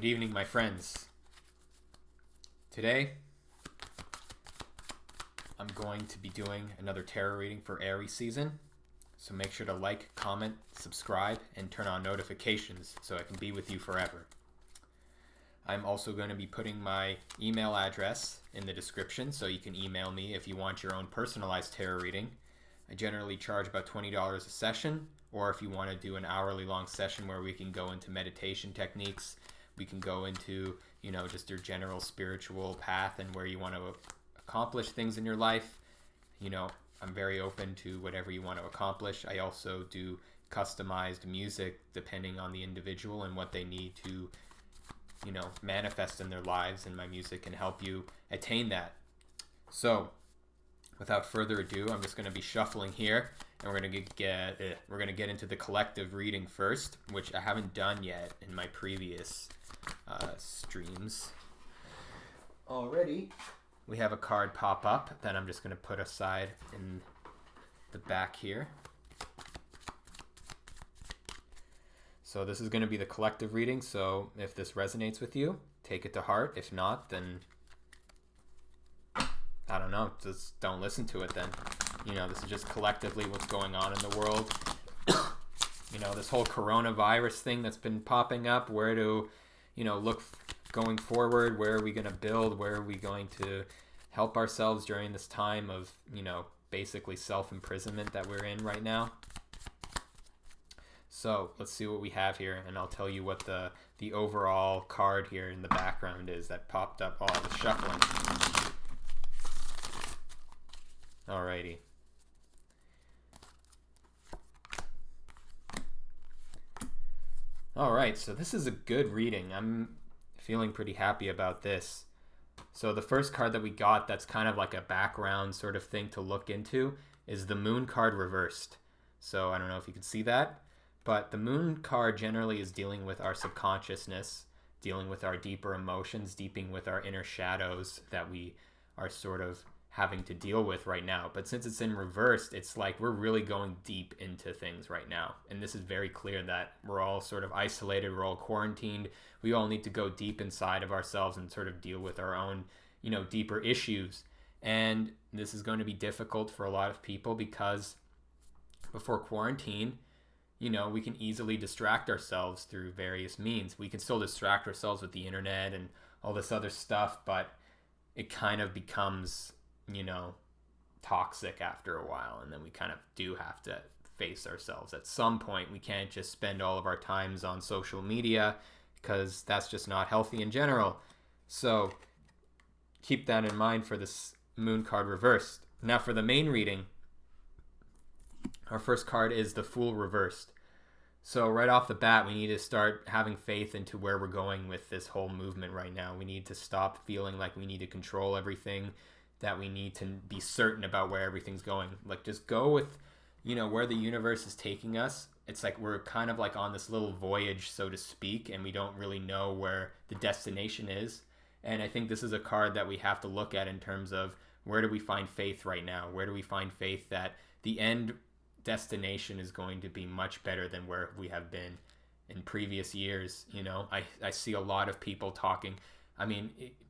Good evening, my friends. Today, I'm going to be doing another tarot reading for Aries season. So make sure to like, comment, subscribe, and turn on notifications so I can be with you forever. I'm also going to be putting my email address in the description so you can email me if you want your own personalized tarot reading. I generally charge about $20 a session, or if you want to do an hourly long session where we can go into meditation techniques, we can go into, just your general spiritual path and where you want to accomplish things in your life. I'm very open to whatever you want to accomplish. I also do customized music depending on the individual and what they need to, manifest in their lives, and my music can help you attain that. So, without further ado, I'm just going to be shuffling here, and we're going to get into the collective reading first, which I haven't done yet in my previous streams. Already, we have a card pop up that I'm just going to put aside in the back here. So this is going to be the collective reading, so if this resonates with you, take it to heart. If not, then I don't know, just don't listen to it then. This is just collectively what's going on in the world. This whole coronavirus thing that's been popping up, where to, look going forward, where are we going to build, where are we going to help ourselves during this time of, basically self-imprisonment that we're in right now. So let's see what we have here, and I'll tell you what the overall card here in the background is that popped up while I was shuffling. Alrighty. Alright, so this is a good reading. I'm feeling pretty happy about this. So the first card that we got that's kind of like a background sort of thing to look into is the Moon card reversed. So I don't know if you can see that, but the Moon card generally is dealing with our subconsciousness, dealing with our deeper emotions, deeping with our inner shadows that we are sort of having to deal with right now. But since it's in reversed, it's like we're really going deep into things right now. And this is very clear that we're all sort of isolated, we're all quarantined. We all need to go deep inside of ourselves and sort of deal with our own, deeper issues. And this is going to be difficult for a lot of people because before quarantine, we can easily distract ourselves through various means. We can still distract ourselves with the internet and all this other stuff, but it kind of becomes, toxic after a while. And then we kind of do have to face ourselves. At some point, we can't just spend all of our times on social media because that's just not healthy in general. So keep that in mind for this Moon card reversed. Now for the main reading, our first card is the Fool reversed. So right off the bat, we need to start having faith into where we're going with this whole movement right now. We need to stop feeling like we need to control everything, that we need to be certain about where everything's going. Like, just go with, where the universe is taking us. It's like we're kind of like on this little voyage, so to speak, and we don't really know where the destination is. And I think this is a card that we have to look at in terms of, where do we find faith right now? Where do we find faith that the end destination is going to be much better than where we have been in previous years? I see a lot of people talking.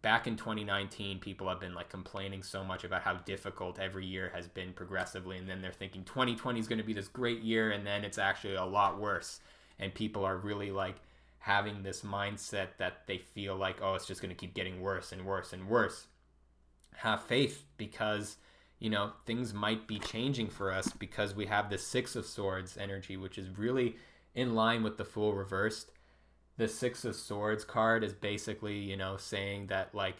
Back in 2019, people have been like complaining so much about how difficult every year has been progressively, and then they're thinking 2020 is going to be this great year, and then it's actually a lot worse. And people are really like having this mindset that they feel like, oh, it's just going to keep getting worse and worse and worse. Have faith, because things might be changing for us, because we have the Six of Swords energy, which is really in line with the Fool reversed. The Six of Swords card is basically, saying that like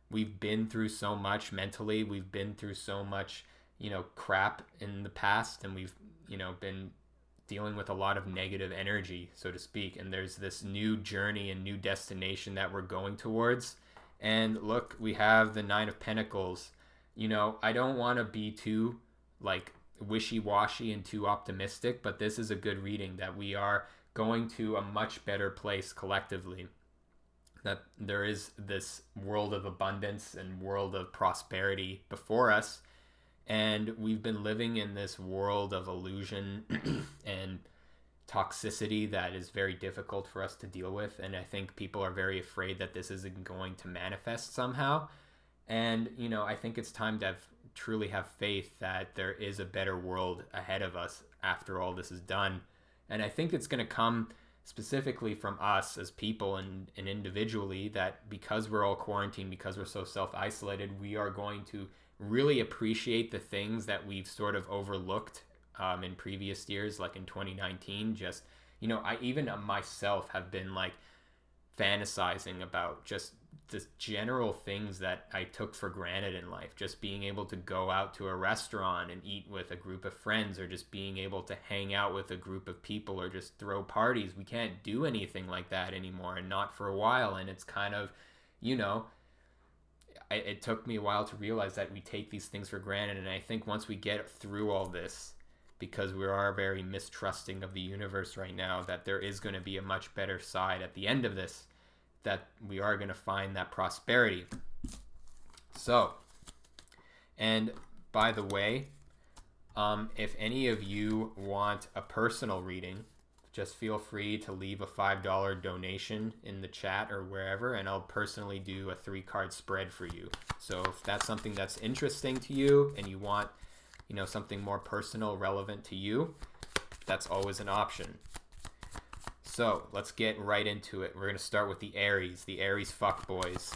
we've been through so much mentally, we've been through so much, crap in the past, and we've, been dealing with a lot of negative energy, so to speak. And there's this new journey and new destination that we're going towards. And look, we have the Nine of Pentacles. I don't want to be too like wishy-washy and too optimistic, but this is a good reading that we are going to a much better place collectively, that there is this world of abundance and world of prosperity before us, and we've been living in this world of illusion and toxicity that is very difficult for us to deal with. And I think people are very afraid that this isn't going to manifest somehow. And, I think it's time to truly have faith that there is a better world ahead of us after all this is done. And I think it's going to come specifically from us as people and individually, that because we're all quarantined, because we're so self-isolated, we are going to really appreciate the things that we've sort of overlooked in previous years, like in 2019. Just, I even myself have been like fantasizing about just the general things that I took for granted in life. Just being able to go out to a restaurant and eat with a group of friends, or just being able to hang out with a group of people, or just throw parties. We can't do anything like that anymore, and not for a while. And it's kind of, it took me a while to realize that we take these things for granted. And I think once we get through all this, because we are very mistrusting of the universe right now, that there is going to be a much better side at the end of this, that we are going to find that prosperity. So, and by the way, if any of you want a personal reading, just feel free to leave a $5 donation in the chat or wherever, and I'll personally do a 3-card spread for you. So if that's something that's interesting to you and you want, something more personal, relevant to you, that's always an option. So let's get right into it. We're going to start with the Aries fuckboys.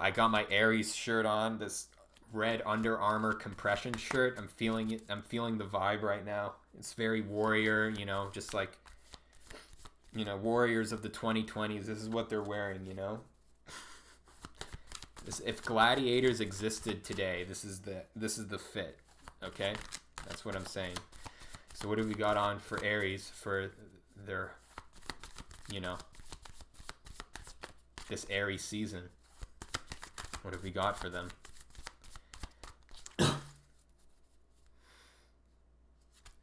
I got my Aries shirt on, this red Under Armour compression shirt. I'm feeling it. I'm feeling the vibe right now. It's very warrior, just like, warriors of the 2020s. This is what they're wearing, If gladiators existed today, this is the fit, okay? That's what I'm saying. So what have we got on for Aries for their, this Aries season? What have we got for them?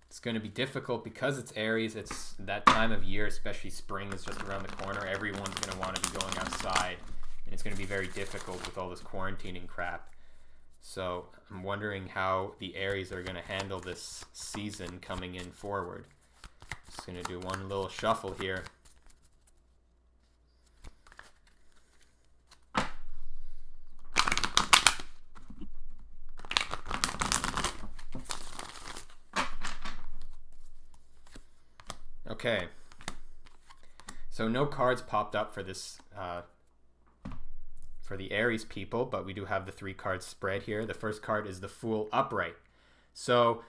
It's going to be difficult because it's Aries. It's that time of year, especially spring is just around the corner. Everyone's going to want to be going outside, and it's going to be very difficult with all this quarantining crap. So I'm wondering how the Aries are going to handle this season coming in forward. Just going to do one little shuffle here. Okay, so no cards popped up for this, for the Aries people, but we do have the 3-card spread here. The first card is the Fool upright. So,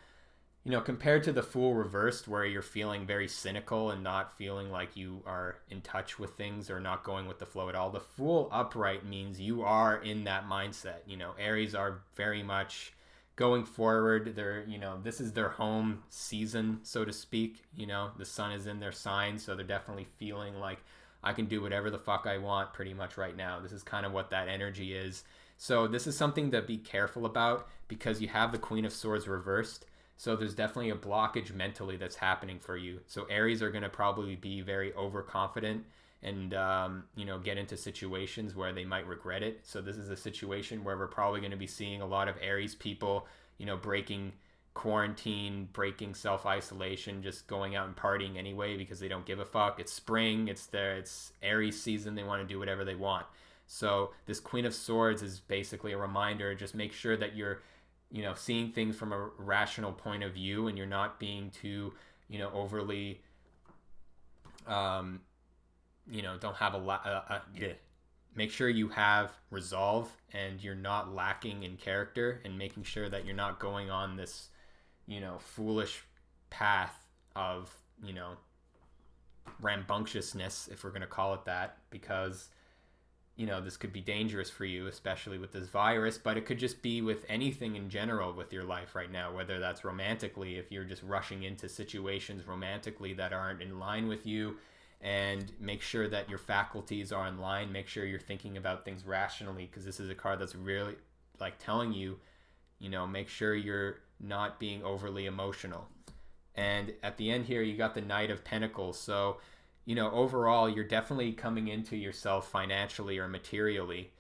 compared to the Fool reversed, where you're feeling very cynical and not feeling like you are in touch with things or not going with the flow at all, the Fool upright means you are in that mindset. Aries are very much going forward. They're, this is their home season, so to speak. The sun is in their sign, so they're definitely feeling like, I can do whatever the fuck I want pretty much right now. This is kind of what that energy is. So this is something to be careful about, because you have the Queen of Swords reversed. So there's definitely a blockage mentally that's happening for you. So Aries are going to probably be very overconfident and, get into situations where they might regret it. So this is a situation where we're probably going to be seeing a lot of Aries people, breaking quarantine, breaking self-isolation, just going out and partying anyway because they don't give a fuck. It's spring, it's Aries season, they want to do whatever they want. So this Queen of Swords is basically a reminder. Just make sure that you're, seeing things from a rational point of view, and you're not being too, overly, don't have make sure you have resolve and you're not lacking in character, and making sure that you're not going on this, foolish path of, rambunctiousness, if we're going to call it that, because, this could be dangerous for you, especially with this virus, but it could just be with anything in general with your life right now, whether that's romantically, if you're just rushing into situations romantically that aren't in line with you. And make sure that your faculties are in line. Make sure you're thinking about things rationally, because this is a card that's really like telling you, make sure you're not being overly emotional. And at the end here, you got the Knight of Pentacles. So, overall, you're definitely coming into yourself financially or materially,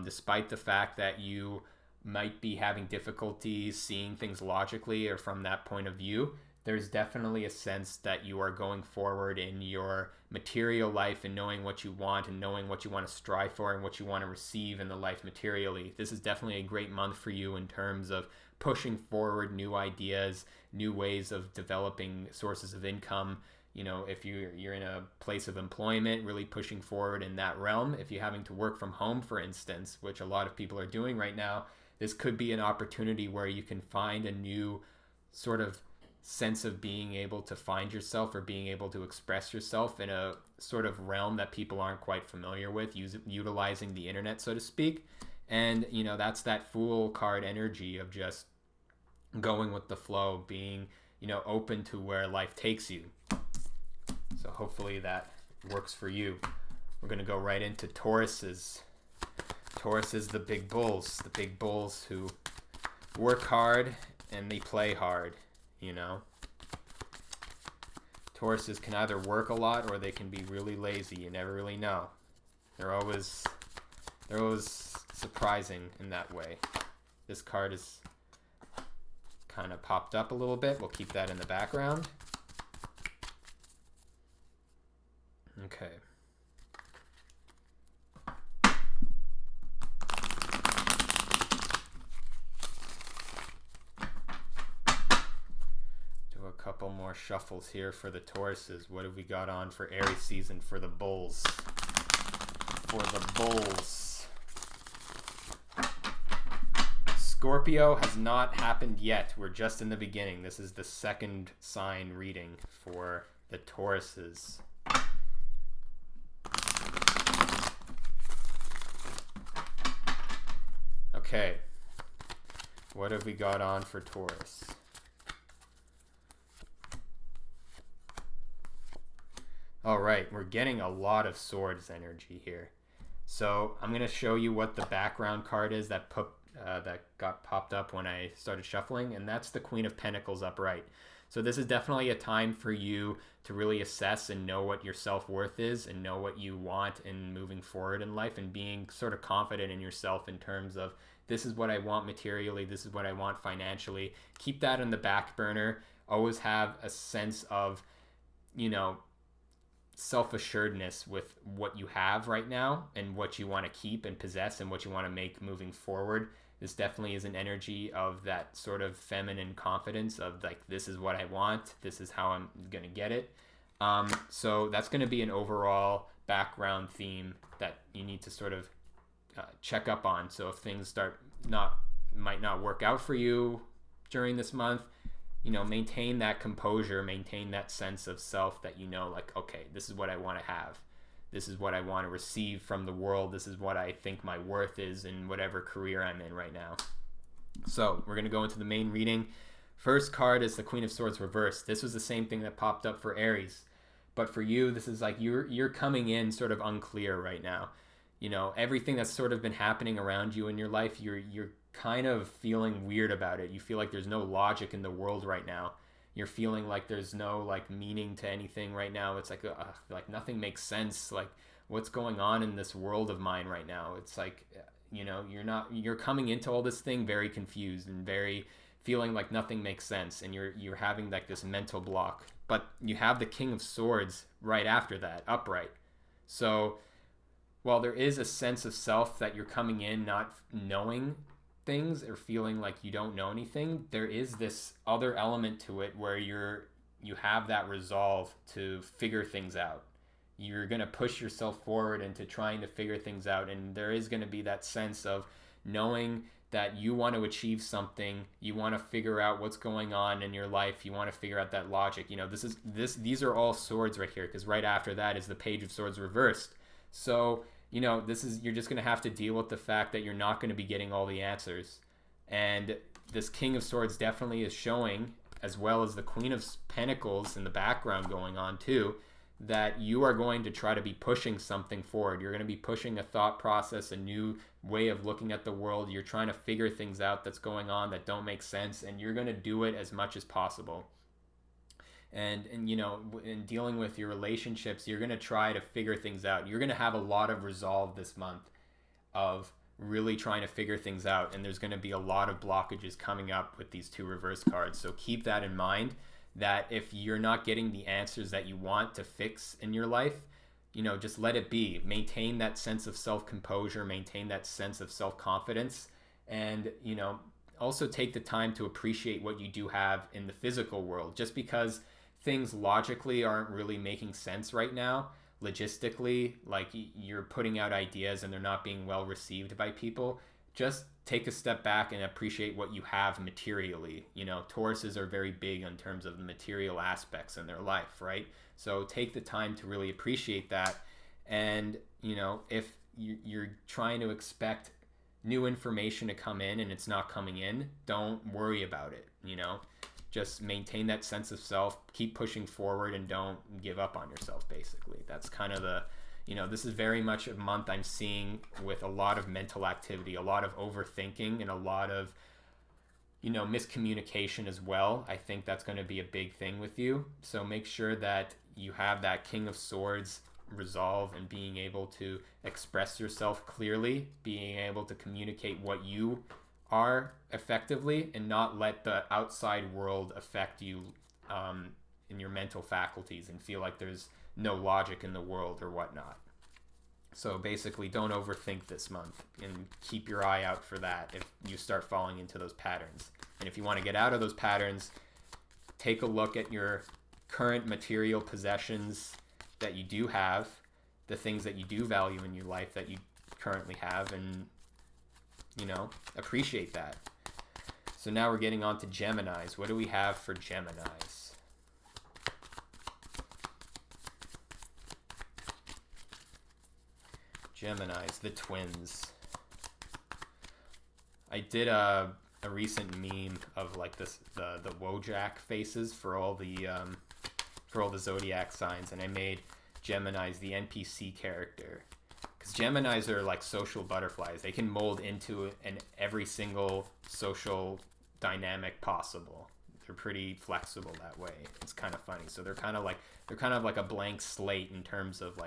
despite the fact that you might be having difficulties seeing things logically or from that point of view. there's definitely a sense that you are going forward in your material life and knowing what you want and knowing what you want to strive for and what you want to receive in the life materially. This is definitely a great month for you in terms of pushing forward new ideas, new ways of developing sources of income. If you're in a place of employment, really pushing forward in that realm. If you're having to work from home, for instance, which a lot of people are doing right now, this could be an opportunity where you can find a new sort of sense of being able to find yourself or being able to express yourself in a sort of realm that people aren't quite familiar with, utilizing the internet, so to speak. And that's that Fool card energy of just going with the flow, being open to where life takes you. So hopefully that works for you. We're going to go right into Tauruses. Tauruses, the big bulls who work hard and they play hard. Tauruses can either work a lot or they can be really lazy. You never really know. They're always surprising in that way. This card is kind of popped up a little bit. We'll keep that in the background. Okay. Couple more shuffles here for the Tauruses. What have we got on for Aries season for the bulls? Scorpio has not happened yet. We're just in the beginning. This is the second sign reading for the Tauruses. Okay. What have we got on for Taurus? All right, we're getting a lot of swords energy here. So I'm going to show you what the background card is that got popped up when I started shuffling, and that's the Queen of Pentacles upright. So this is definitely a time for you to really assess and know what your self-worth is and know what you want in moving forward in life and being sort of confident in yourself in terms of this is what I want materially, this is what I want financially. Keep that in the back burner. Always have a sense of, self-assuredness with what you have right now and what you want to keep and possess and what you want to make moving forward. This definitely is an energy of that sort of feminine confidence of like, this is what I want, this is how I'm gonna get it. So that's going to be an overall background theme that you need to sort of check up on. So if things might not work out for you during this month, maintain that composure, maintain that sense of self that like, okay, this is what I want to have. This is what I want to receive from the world. This is what I think my worth is in whatever career I'm in right now. So we're going to go into the main reading. First card is the Queen of Swords reversed. This was the same thing that popped up for Aries. But for you, this is like you're coming in sort of unclear right now. Everything that's sort of been happening around you in your life, you're kind of feeling weird about it. You feel like there's no logic in the world right now. You're feeling like there's no like meaning to anything right now. It's like nothing makes sense. Like, what's going on in this world of mine right now? It's like, you're coming into all this thing very confused and very feeling like nothing makes sense, and you're having like this mental block. But you have the King of Swords right after that, upright. So while there is a sense of self that you're coming in not knowing things or feeling like you don't know anything, there is this other element to it where you have that resolve to figure things out. You're going to push yourself forward into trying to figure things out, and there is going to be that sense of knowing that you want to achieve something, you want to figure out what's going on in your life, you want to figure out that logic. These are all swords right here, because right after that is the Page of Swords reversed. So you're just going to have to deal with the fact that you're not going to be getting all the answers. And this King of Swords definitely is showing, as well as the Queen of Pentacles in the background going on too, that you are going to try to be pushing something forward. You're going to be pushing a thought process, a new way of looking at the world. You're trying to figure things out that's going on that don't make sense, and you're going to do it as much as possible. And in dealing with your relationships, you're going to try to figure things out. You're going to have a lot of resolve this month of really trying to figure things out, and there's going to be a lot of blockages coming up with these two reverse cards. So keep that in mind, that if you're not getting the answers that you want to fix in your life, just let it be. Maintain that sense of self-composure, maintain that sense of self-confidence, and, also take the time to appreciate what you do have in the physical world. Just because things logically aren't really making sense right now, logistically, like you're putting out ideas and they're not being well received by people, just take a step back and appreciate what you have materially. Tauruses are very big in terms of the material aspects in their life, right? So take the time to really appreciate that. And, if you're trying to expect new information to come in and it's not coming in, don't worry about it. Just maintain that sense of self, keep pushing forward, and don't give up on yourself, basically. That's kind of this is very much a month I'm seeing with a lot of mental activity, a lot of overthinking, and a lot of, miscommunication as well. I think that's going to be a big thing with you. So make sure that you have that King of Swords resolve and being able to express yourself clearly, being able to communicate what you are effectively, and not let the outside world affect you in your mental faculties and feel like there's no logic in the world or whatnot. So basically, don't overthink this month and keep your eye out for that if you start falling into those patterns. And if you want to get out of those patterns, take a look at your current material possessions that you do have, the things that you do value in your life that you currently have, and appreciate that. So now we're getting on to Geminis. What do we have for Geminis? Geminis, the twins. I did a recent meme of like the Wojak faces for all the zodiac signs, and I made Geminis the NPC character. Because Geminis are like social butterflies. They can mold into every single social dynamic possible. They're pretty flexible that way. It's kind of funny. So they're kind of like a blank slate in terms of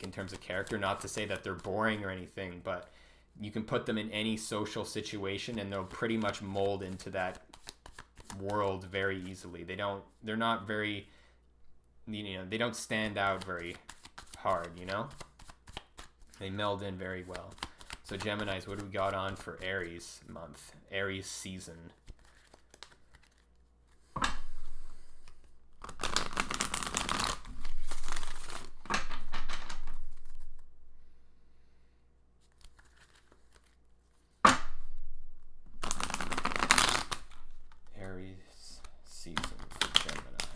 in terms of character. Not to say that they're boring or anything, but you can put them in any social situation and they'll pretty much mold into that world very easily. They're not very, they don't stand out very hard, They meld in very well. So Geminis, what do we got on for Aries month? Aries season. Aries season for Gemini.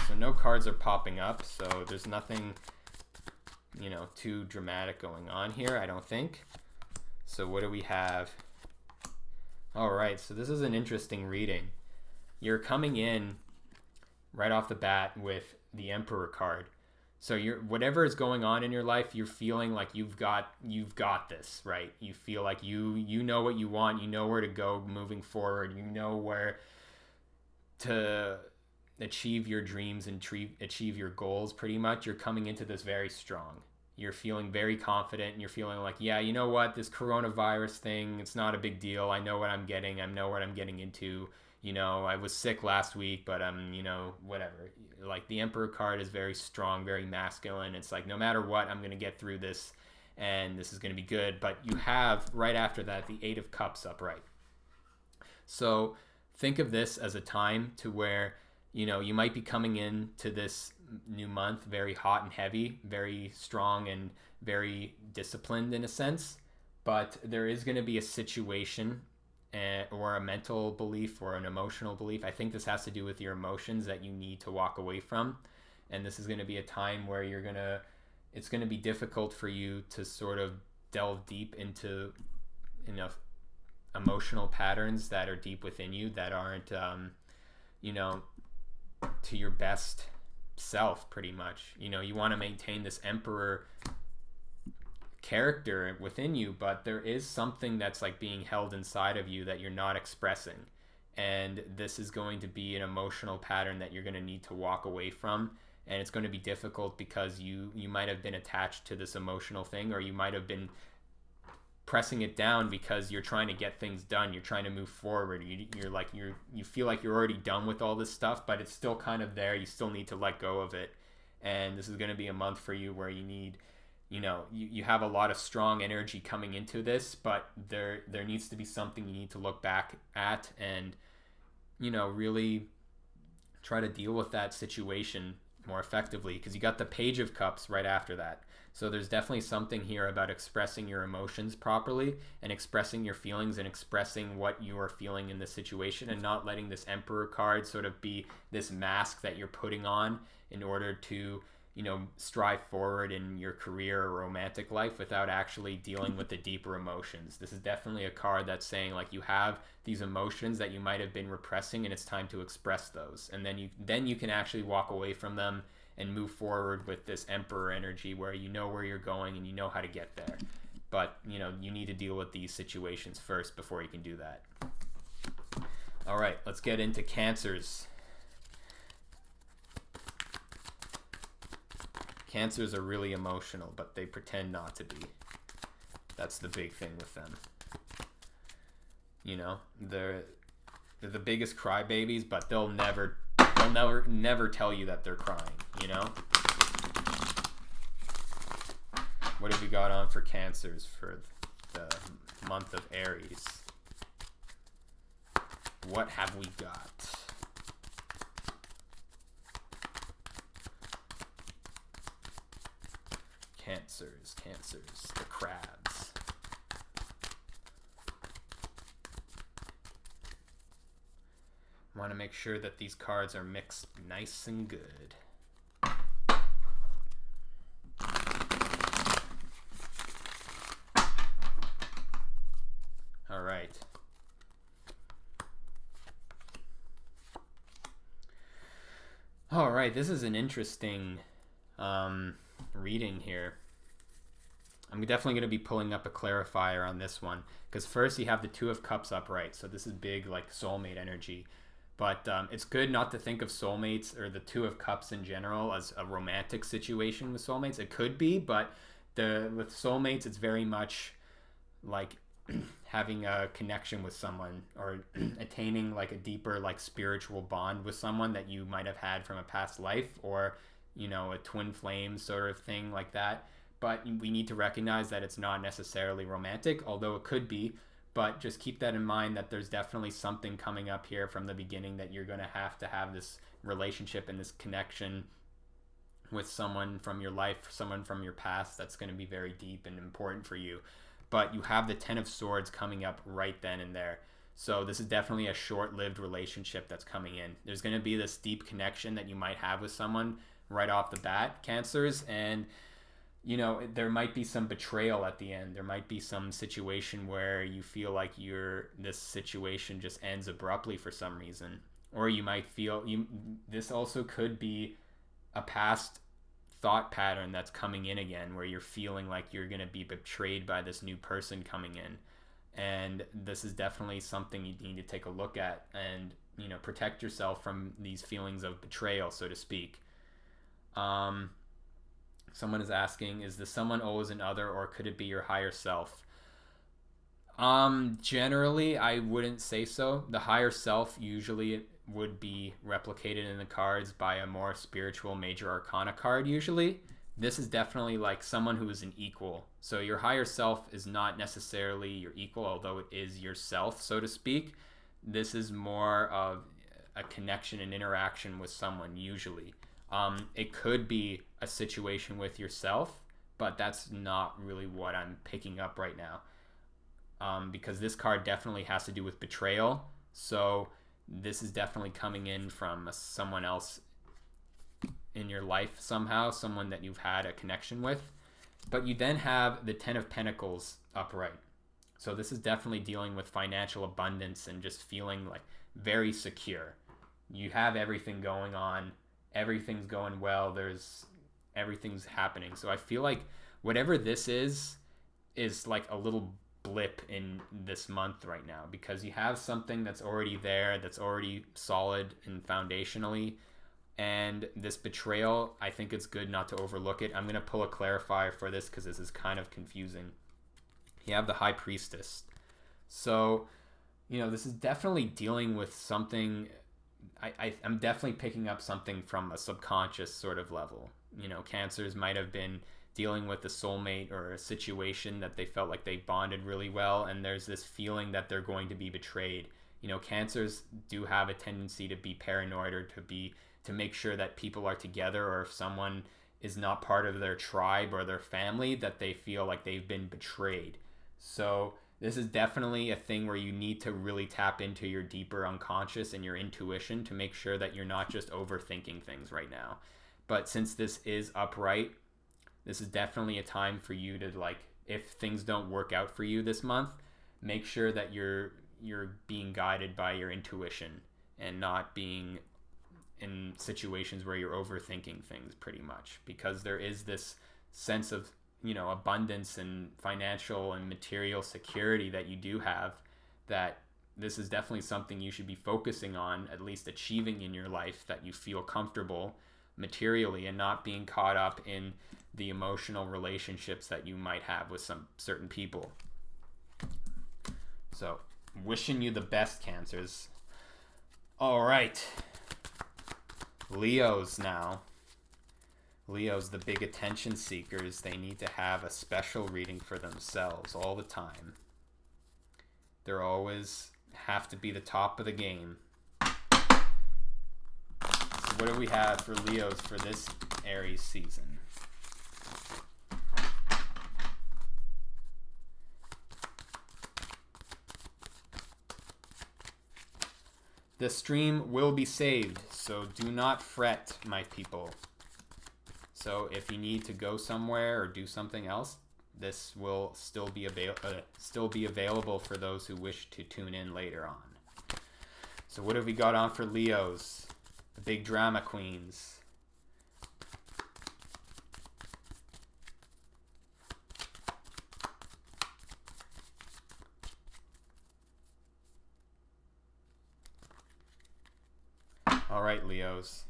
So no cards are popping up, so there's nothing too dramatic going on here, I don't think. So what do we have? All right, so this is an interesting reading. You're coming in right off the bat with the Emperor card. So whatever is going on in your life, you're feeling like you've got this, right? You feel like you know what you want, you know where to go moving forward, you know where to achieve your dreams and achieve your goals. Pretty much, you're coming into this very strong. You're feeling very confident, and you're feeling like, yeah, you know what, this coronavirus thing, it's not a big deal. I know what I'm getting. I know what I'm getting into. I was sick last week, but whatever. Like the Emperor card is very strong, very masculine. It's like, no matter what, I'm going to get through this, and this is going to be good. But you have, right after that, the Eight of Cups upright. So think of this as a time to where, you might be coming into this new month very hot and heavy, very strong and very disciplined in a sense. But there is going to be a situation or a mental belief or an emotional belief. I think this has to do with your emotions that you need to walk away from. And this is going to be a time where it's going to be difficult for you to sort of delve deep into, emotional patterns that are deep within you that aren't, to your best self, pretty much. You want to maintain this Emperor character within you, but there is something that's like being held inside of you that you're not expressing, and this is going to be an emotional pattern that you're going to need to walk away from. And it's going to be difficult because you might have been attached to this emotional thing, or you might have been pressing it down because you're trying to get things done. You're trying to move forward. You feel like you're already done with all this stuff, but it's still kind of there. You still need to let go of it. And this is going to be a month for you where you need, you have a lot of strong energy coming into this, but there needs to be something you need to look back at and, really try to deal with that situation more effectively, because you got the Page of Cups right after that. So there's definitely something here about expressing your emotions properly and expressing your feelings and expressing what you are feeling in this situation, and not letting this Emperor card sort of be this mask that you're putting on in order to, strive forward in your career or romantic life without actually dealing with the deeper emotions. This is definitely a card that's saying, like, you have these emotions that you might have been repressing, and it's time to express those. And then you can actually walk away from them and move forward with this Emperor energy where you know where you're going and you know how to get there. But, you need to deal with these situations first before you can do that. All right, let's get into Cancers. Cancers are really emotional, but they pretend not to be. That's the big thing with them. They're the biggest crybabies, but they'll never tell you that they're crying, What have we got on for Cancers for the month of Aries? What have we got? Cancers, the crabs. Want to make sure that these cards are mixed nice and good. All right. All right, this is an interesting reading here. I'm definitely going to be pulling up a clarifier on this one, because first you have the Two of Cups upright, so this is big, like, soulmate energy. But it's good not to think of soulmates or the Two of Cups in general as a romantic situation with soulmates. It could be, but with soulmates, it's very much like having a connection with someone, or attaining like a deeper, like, spiritual bond with someone that you might have had from a past life, or a twin flame sort of thing like that. But we need to recognize that it's not necessarily romantic, although it could be. But just keep that in mind, that there's definitely something coming up here from the beginning, that you're going to have this relationship and this connection with someone from your life, someone from your past, that's going to be very deep and important for you. But you have the Ten of Swords coming up right then and there. So this is definitely a short-lived relationship that's coming in. There's going to be this deep connection that you might have with someone right off the bat, Cancers, and there might be some betrayal at the end. There might be some situation where you feel like this situation just ends abruptly for some reason. Or you might feel this also could be a past thought pattern that's coming in again, where you're feeling like you're going to be betrayed by this new person coming in. And this is definitely something you need to take a look at and, protect yourself from these feelings of betrayal, so to speak. Someone is asking, is the someone always another, or could it be your higher self? Generally, I wouldn't say so. The higher self usually would be replicated in the cards by a more spiritual major arcana card usually. This is definitely like someone who is an equal. So your higher self is not necessarily your equal, although it is yourself, so to speak. This is more of a connection and interaction with someone usually. It could be a situation with yourself, but that's not really what I'm picking up right now. Because this card definitely has to do with betrayal. So this is definitely coming in from someone else in your life somehow, someone that you've had a connection with. But you then have the Ten of Pentacles upright. So this is definitely dealing with financial abundance and just feeling like very secure. You have everything going on. Everything's going well. Everything's happening. So I feel like whatever this is like a little blip in this month right now, because you have something that's already there, that's already solid and foundationally. And this betrayal, I think it's good not to overlook it. I'm going to pull a clarifier for this because this is kind of confusing. You have the High Priestess. So, this is definitely dealing with something. I'm definitely picking up something from a subconscious sort of level. Cancers might have been dealing with a soulmate or a situation that they felt like they bonded really well, and there's this feeling that they're going to be betrayed. Cancers do have a tendency to be paranoid, or to make sure that people are together, or if someone is not part of their tribe or their family, that they feel like they've been betrayed. So this is definitely a thing where you need to really tap into your deeper unconscious and your intuition to make sure that you're not just overthinking things right now. But since this is upright, this is definitely a time for you to, like, if things don't work out for you this month, make sure that you're being guided by your intuition and not being in situations where you're overthinking things, pretty much, because there is this sense of abundance and financial and material security that you do have, that this is definitely something you should be focusing on, at least achieving in your life, that you feel comfortable materially, and not being caught up in the emotional relationships that you might have with some certain people. So, wishing you the best, Cancers. All right. Leos now. Leos, the big attention seekers, they need to have a special reading for themselves all the time. They're always have to be the top of the game. So what do we have for Leos for this Aries season? The stream will be saved, so do not fret, my people. So if you need to go somewhere or do something else, this will still be available for those who wish to tune in later on. So what have we got on for Leos? The big drama queens. All right, Leos.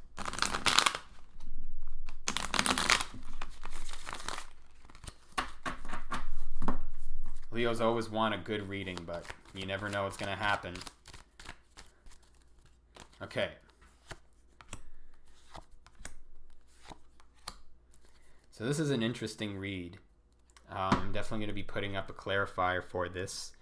Leos always want a good reading, but you never know what's going to happen. Okay. So this is an interesting read. I'm definitely going to be putting up a clarifier for this.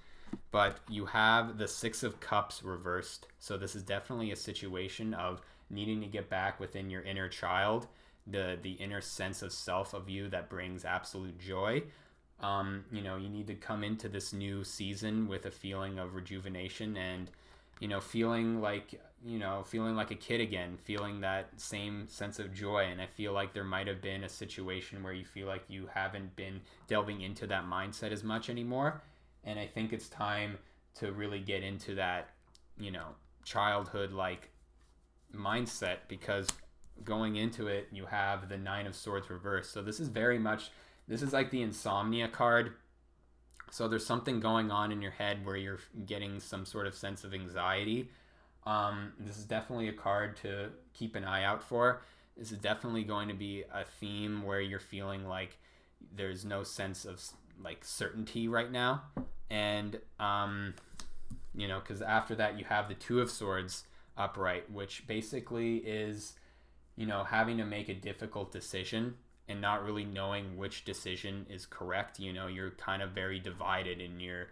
But you have the Six of Cups reversed. So this is definitely a situation of needing to get back within your inner child, the inner sense of self of you that brings absolute joy. You need to come into this new season with a feeling of rejuvenation and, feeling like a kid again, feeling that same sense of joy. And I feel like there might have been a situation where you feel like you haven't been delving into that mindset as much anymore. And I think it's time to really get into that, childhood like mindset, because going into it, you have the Nine of Swords reversed. So this is like the insomnia card. So there's something going on in your head where you're getting some sort of sense of anxiety. This is definitely a card to keep an eye out for. This is definitely going to be a theme where you're feeling like there's no sense of like certainty right now. And, because after that you have the Two of Swords upright, which basically is, having to make a difficult decision and not really knowing which decision is correct. You're kind of very divided in your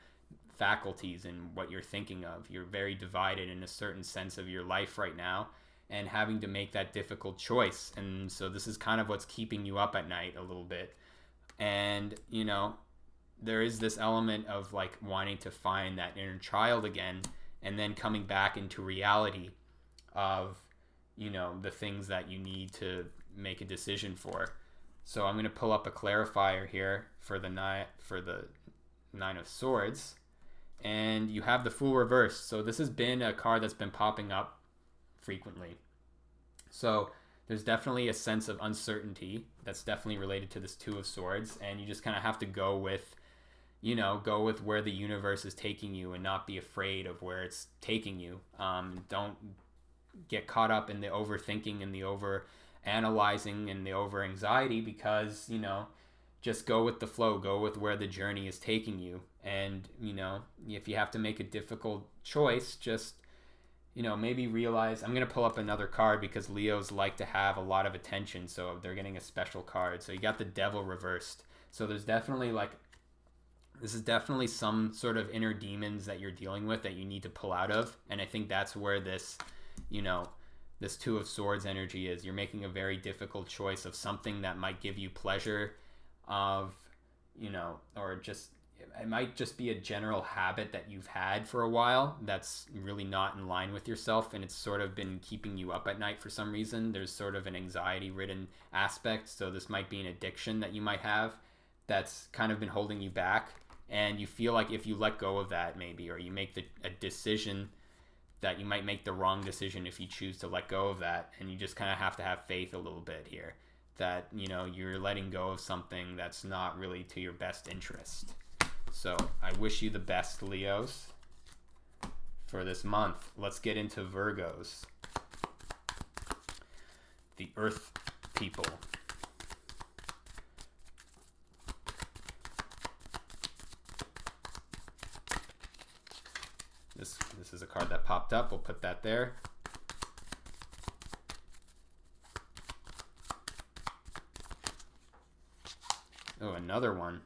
faculties and what you're thinking of. You're very divided in a certain sense of your life right now, and having to make that difficult choice. And so this is kind of what's keeping you up at night a little bit. And, there is this element of like wanting to find that inner child again, and then coming back into reality of, the things that you need to make a decision for. So I'm going to pull up a clarifier here for the Nine of Swords, and you have the Fool reversed. So this has been a card that's been popping up frequently. So there's definitely a sense of uncertainty that's definitely related to this Two of Swords, and you just kind of have to go with where the universe is taking you and not be afraid of where it's taking you. Don't get caught up in the overthinking and the over analyzing and the over anxiety, because just go with the flow, go with where the journey is taking you. And, if you have to make a difficult choice, just, maybe realize, I'm going to pull up another card because Leos like to have a lot of attention. So they're getting a special card. So you got the Devil reversed. So there's definitely this is definitely some sort of inner demons that you're dealing with that you need to pull out of. And I think that's where this, this Two of Swords energy is. You're making a very difficult choice of something that might give you pleasure, of, or just, it might just be a general habit that you've had for a while that's really not in line with yourself, and it's sort of been keeping you up at night for some reason. There's sort of an anxiety-ridden aspect, so this might be an addiction that you might have that's kind of been holding you back, and you feel like if you let go of that maybe, or you make a decision, that you might make the wrong decision if you choose to let go of that, and you just kind of have to have faith a little bit here that, you're letting go of something that's not really to your best interest. So I wish you the best, Leos, for this month. Let's get into Virgos, the Earth people. This is a card that popped up. We'll put that there. Oh, another one.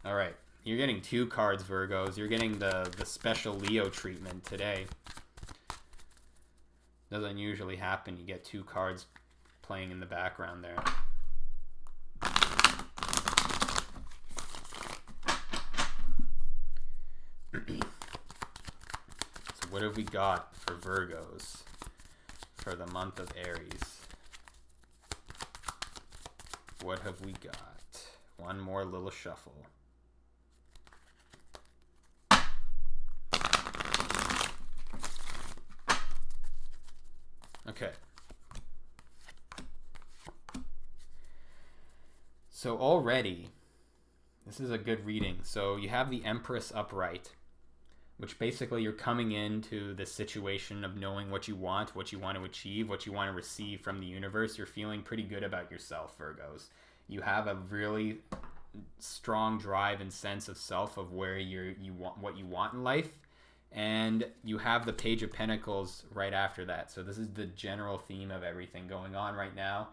All right. You're getting 2 cards, Virgos. You're getting the special Leo treatment today. Doesn't usually happen. You get 2 cards playing in the background there. So what have we got for Virgos for the month of Aries? What have we got? One more little shuffle. Okay. So already, this is a good reading. So you have the Empress upright, which basically you're coming into the situation of knowing what you want to achieve, what you want to receive from the universe. You're feeling pretty good about yourself, Virgos. You have a really strong drive and sense of self of where you want what you want in life. And you have the Page of Pentacles right after that. So this is the general theme of everything going on right now,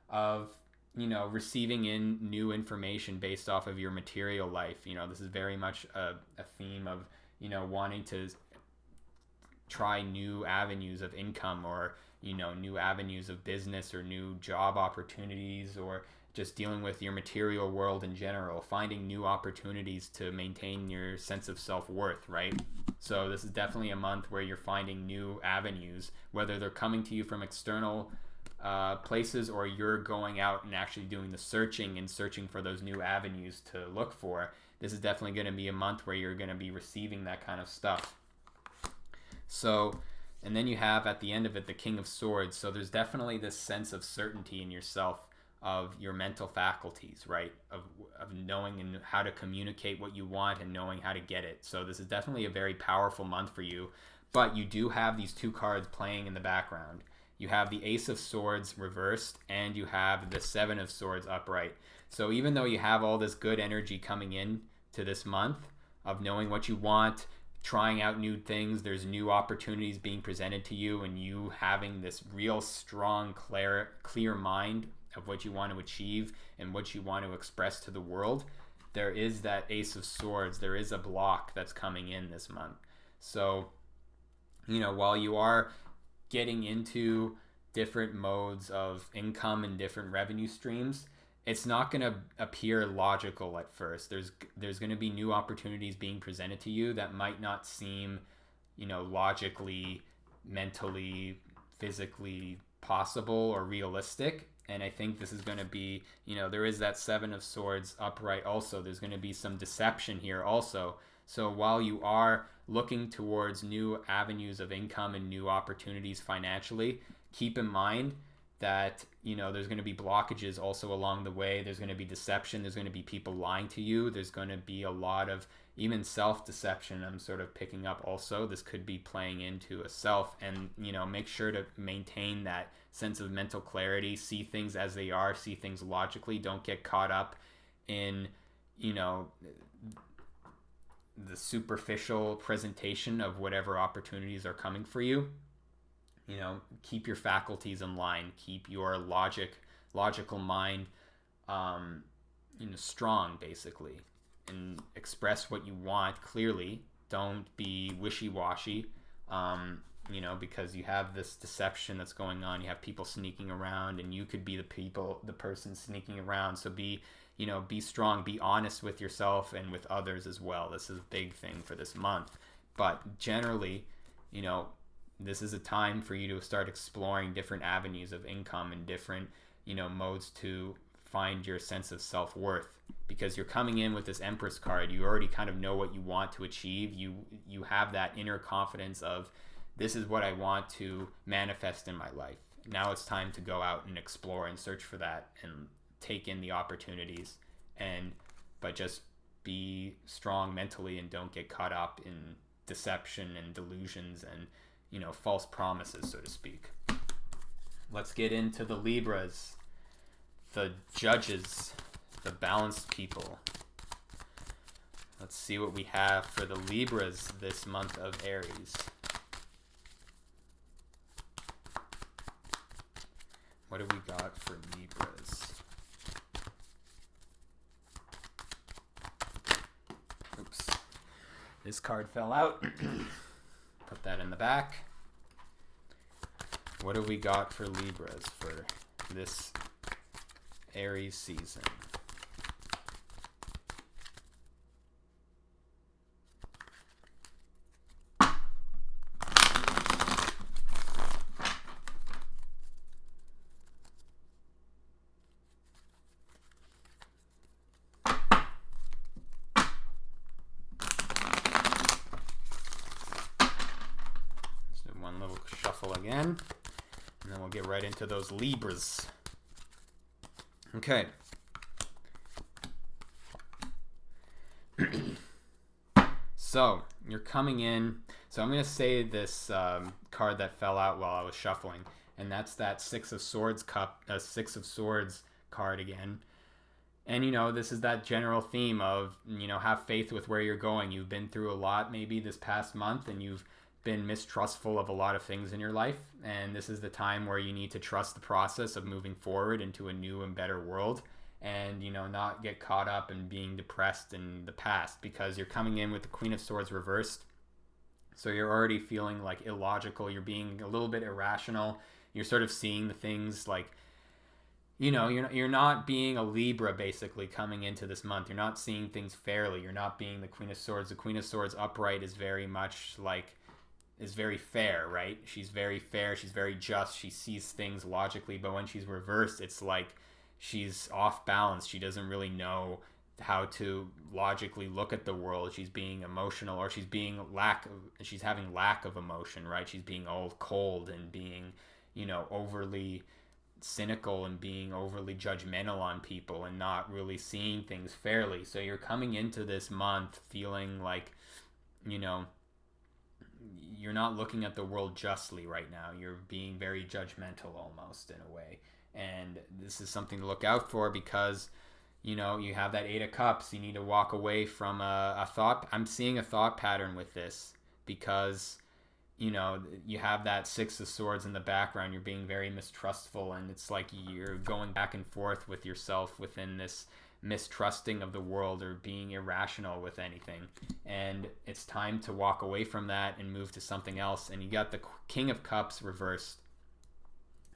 of, receiving in new information based off of your material life. This is very much a theme of, wanting to try new avenues of income, or, new avenues of business, or new job opportunities, or just dealing with your material world in general, finding new opportunities to maintain your sense of self-worth, right? So this is definitely a month where you're finding new avenues, whether they're coming to you from external places, or you're going out and actually doing the searching for those new avenues to look for. This is definitely going to be a month where you're going to be receiving that kind of stuff. So, and then you have at the end of it the King of Swords. So there's definitely this sense of certainty in yourself, of your mental faculties, right? Of knowing and how to communicate what you want and knowing how to get it. So this is definitely a very powerful month for you. But you do have these 2 cards playing in the background. You have the Ace of Swords reversed, and you have the 7 of Swords upright. So even though you have all this good energy coming in to this month of knowing what you want, trying out new things, there's new opportunities being presented to you, and you having this real strong, clear mind of what you want to achieve and what you want to express to the world, there is that Ace of Swords. There is a block that's coming in this month. So, while you are getting into different modes of income and different revenue streams, it's not going to appear logical at first. There's going to be new opportunities being presented to you that might not seem, logically, mentally, physically possible or realistic. And I think this is going to be, there is that 7 of Swords upright also. There's going to be some deception here also. So while you are looking towards new avenues of income and new opportunities financially, keep in mind that, there's going to be blockages also along the way. There's going to be deception. There's going to be people lying to you. There's going to be a lot of even self-deception I'm sort of picking up also. This could be playing into a self, and, make sure to maintain that sense of mental clarity, see things as they are, see things logically. Don't get caught up in, you know, the superficial presentation of whatever opportunities are coming for you. You know, keep your faculties in line, keep your logical mind, strong, basically, and express what you want clearly. Don't be wishy-washy, because you have this deception that's going on. You have people sneaking around, and you could be the person sneaking around. So be strong, be honest with yourself and with others as well. This is a big thing for this month. But generally, this is a time for you to start exploring different avenues of income and different, modes to find your sense of self-worth, because you're coming in with this Empress card. You already kind of know what you want to achieve. You have that inner confidence of, this is what I want to manifest in my life. Now it's time to go out and explore and search for that and take in the opportunities, but just be strong mentally and don't get caught up in deception and delusions and false promises, so to speak. Let's get into the Libras, the judges, the balanced people. Let's see what we have for the Libras this month of Aries. What have we got for Libras? Oops. This card fell out. Put that in the back. What have we got for Libras for this Aries season? Again, and then we'll get right into those Libras. Okay. So you're coming in. So I'm going to say this card that fell out while I was shuffling, and that's that Six of Swords card again. And this is that general theme of have faith with where you're going. You've been through a lot maybe this past month, and you've been mistrustful of a lot of things in your life, and this is the time where you need to trust the process of moving forward into a new and better world, and not get caught up in being depressed in the past, because you're coming in with the Queen of Swords reversed. So you're already feeling like illogical, you're being a little bit irrational, you're sort of seeing the things like you're not being a Libra basically coming into this month. You're not seeing things fairly. You're not being the Queen of Swords. The Queen of Swords upright is very much is very fair, right? She's very fair. She's very just. She sees things logically, but when she's reversed, it's like she's off balance. She doesn't really know how to logically look at the world. She's being emotional, or she's having lack of emotion, right? She's being all cold and being, overly cynical and being overly judgmental on people and not really seeing things fairly. So you're coming into this month feeling like, you're not looking at the world justly right now. You're being very judgmental almost in a way. And this is something to look out for, because, you have that Eight of Cups. You need to walk away from a thought. I'm seeing a thought pattern with this, because, you have that Six of Swords in the background. You're being very mistrustful, and it's like you're going back and forth with yourself within this mistrusting of the world or being irrational with anything, and it's time to walk away from that and move to something else. And you got the King of Cups reversed,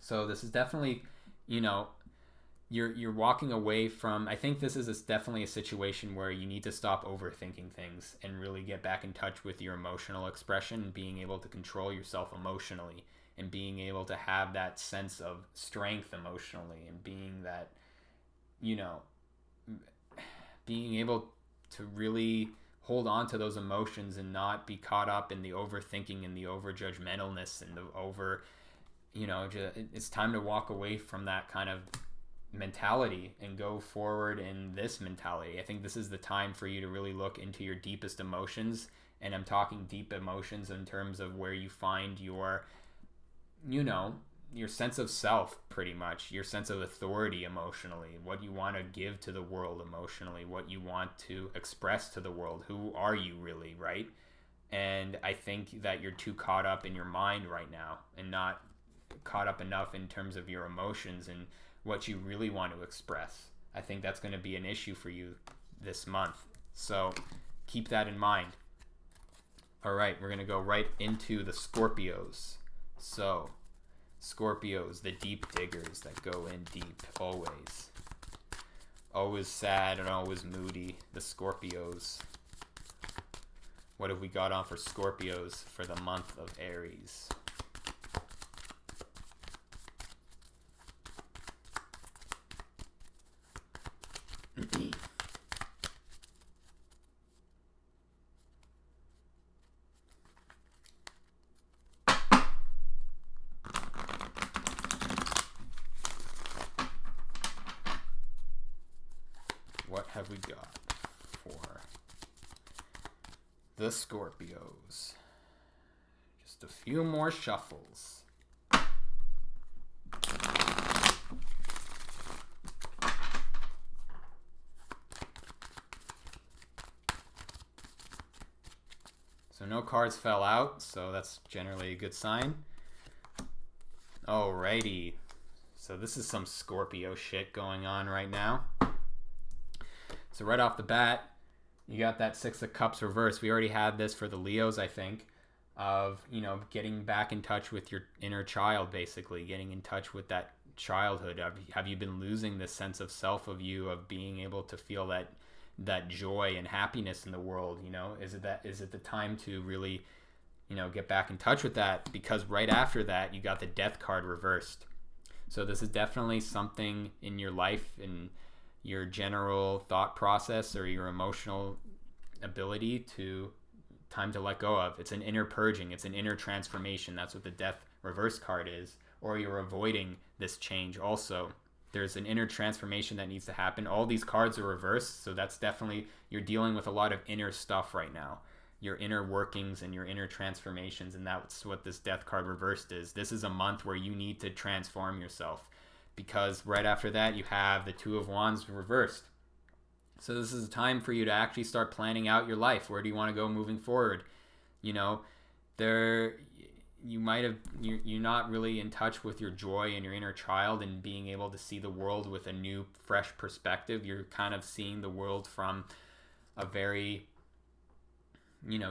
so this is definitely you're walking away from, I think this is definitely a situation where you need to stop overthinking things and really get back in touch with your emotional expression and being able to control yourself emotionally and being able to have that sense of strength emotionally and being that being able to really hold on to those emotions and not be caught up in the overthinking and the over judgmentalness and the over, it's time to walk away from that kind of mentality and go forward in this mentality. I think this is the time for you to really look into your deepest emotions, and I'm talking deep emotions in terms of where you find your your sense of self, pretty much, your sense of authority emotionally, what you want to give to the world emotionally, what you want to express to the world. Who are you really, right? And I think that you're too caught up in your mind right now and not caught up enough in terms of your emotions and what you really want to express. I think that's going to be an issue for you this month. So keep that in mind. All right, we're going to go right into the Scorpios. So, Scorpios, the deep diggers that go in deep, always. Always sad and always moody, the Scorpios. What have we got on for Scorpios for the month of Aries? What have we got for the Scorpios? Just a few more shuffles. So no cards fell out, so that's generally a good sign. Alrighty. So this is some Scorpio shit going on right now. So right off the bat, you got that Six of Cups reverse. We already had this for the Leos, I think, of, getting back in touch with your inner child, basically, getting in touch with that childhood. Have you been losing this sense of self of you, of being able to feel that joy and happiness in the world? Is it the time to really, get back in touch with that? Because right after that, you got the Death card reversed. So this is definitely something in your life and your general thought process or your emotional ability to time to let go of. It's an inner purging. It's an inner transformation. That's what the Death reverse card is. Or you're avoiding this change also. There's an inner transformation that needs to happen. All these cards are reversed, so that's definitely, you're dealing with a lot of inner stuff right now. Your inner workings and your inner transformations, and that's what this Death card reversed is. This is a month where you need to transform yourself, because right after that you have the Two of Wands reversed. So this is a time for you to actually start planning out your life. Where do you want to go moving forward? You're not really in touch with your joy and your inner child and being able to see the world with a new, fresh perspective. You're kind of seeing the world from a very,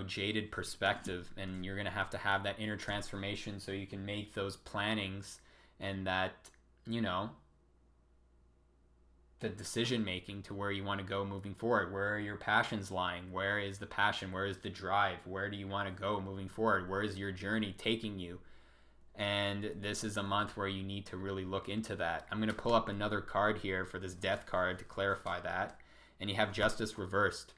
jaded perspective, and you're going to have that inner transformation so you can make those plannings and that, the decision making to where you want to go moving forward. Where are your passions lying? Where is the passion? Where is the drive? Where do you want to go moving forward? Where is your journey taking you? And this is a month where you need to really look into that. I'm going to pull up another card here for this Death card to clarify that. And you have Justice reversed.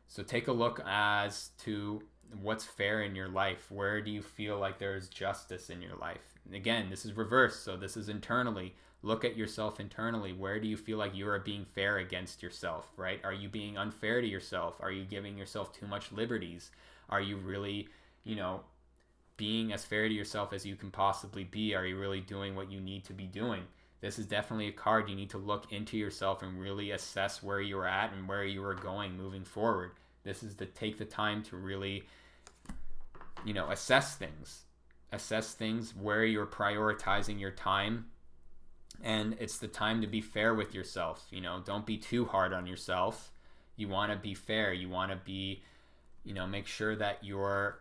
So take a look as to what's fair in your life. Where do you feel like there's justice in your life? Again, this is reversed, so this is internally. Look at yourself internally. Where do you feel like you are being fair against yourself, right? Are you being unfair to yourself? Are you giving yourself too much liberties? Are you really, being as fair to yourself as you can possibly be? Are you really doing what you need to be doing? This is definitely a card you need to look into yourself and really assess where you're at and where you are going moving forward. This is to take the time to really, assess things, where you're prioritizing your time. And it's the time to be fair with yourself. Don't be too hard on yourself. You want to be fair. You want to be, make sure that you're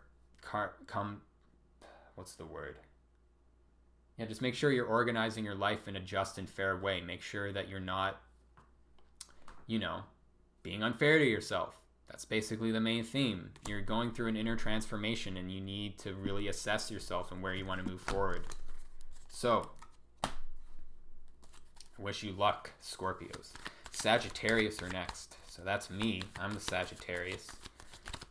just make sure you're organizing your life in a just and fair way. Make sure that you're not, being unfair to yourself. That's basically the main theme. You're going through an inner transformation and you need to really assess yourself and where you want to move forward. So, I wish you luck, Scorpios. Sagittarius are next. So that's me. I'm the Sagittarius.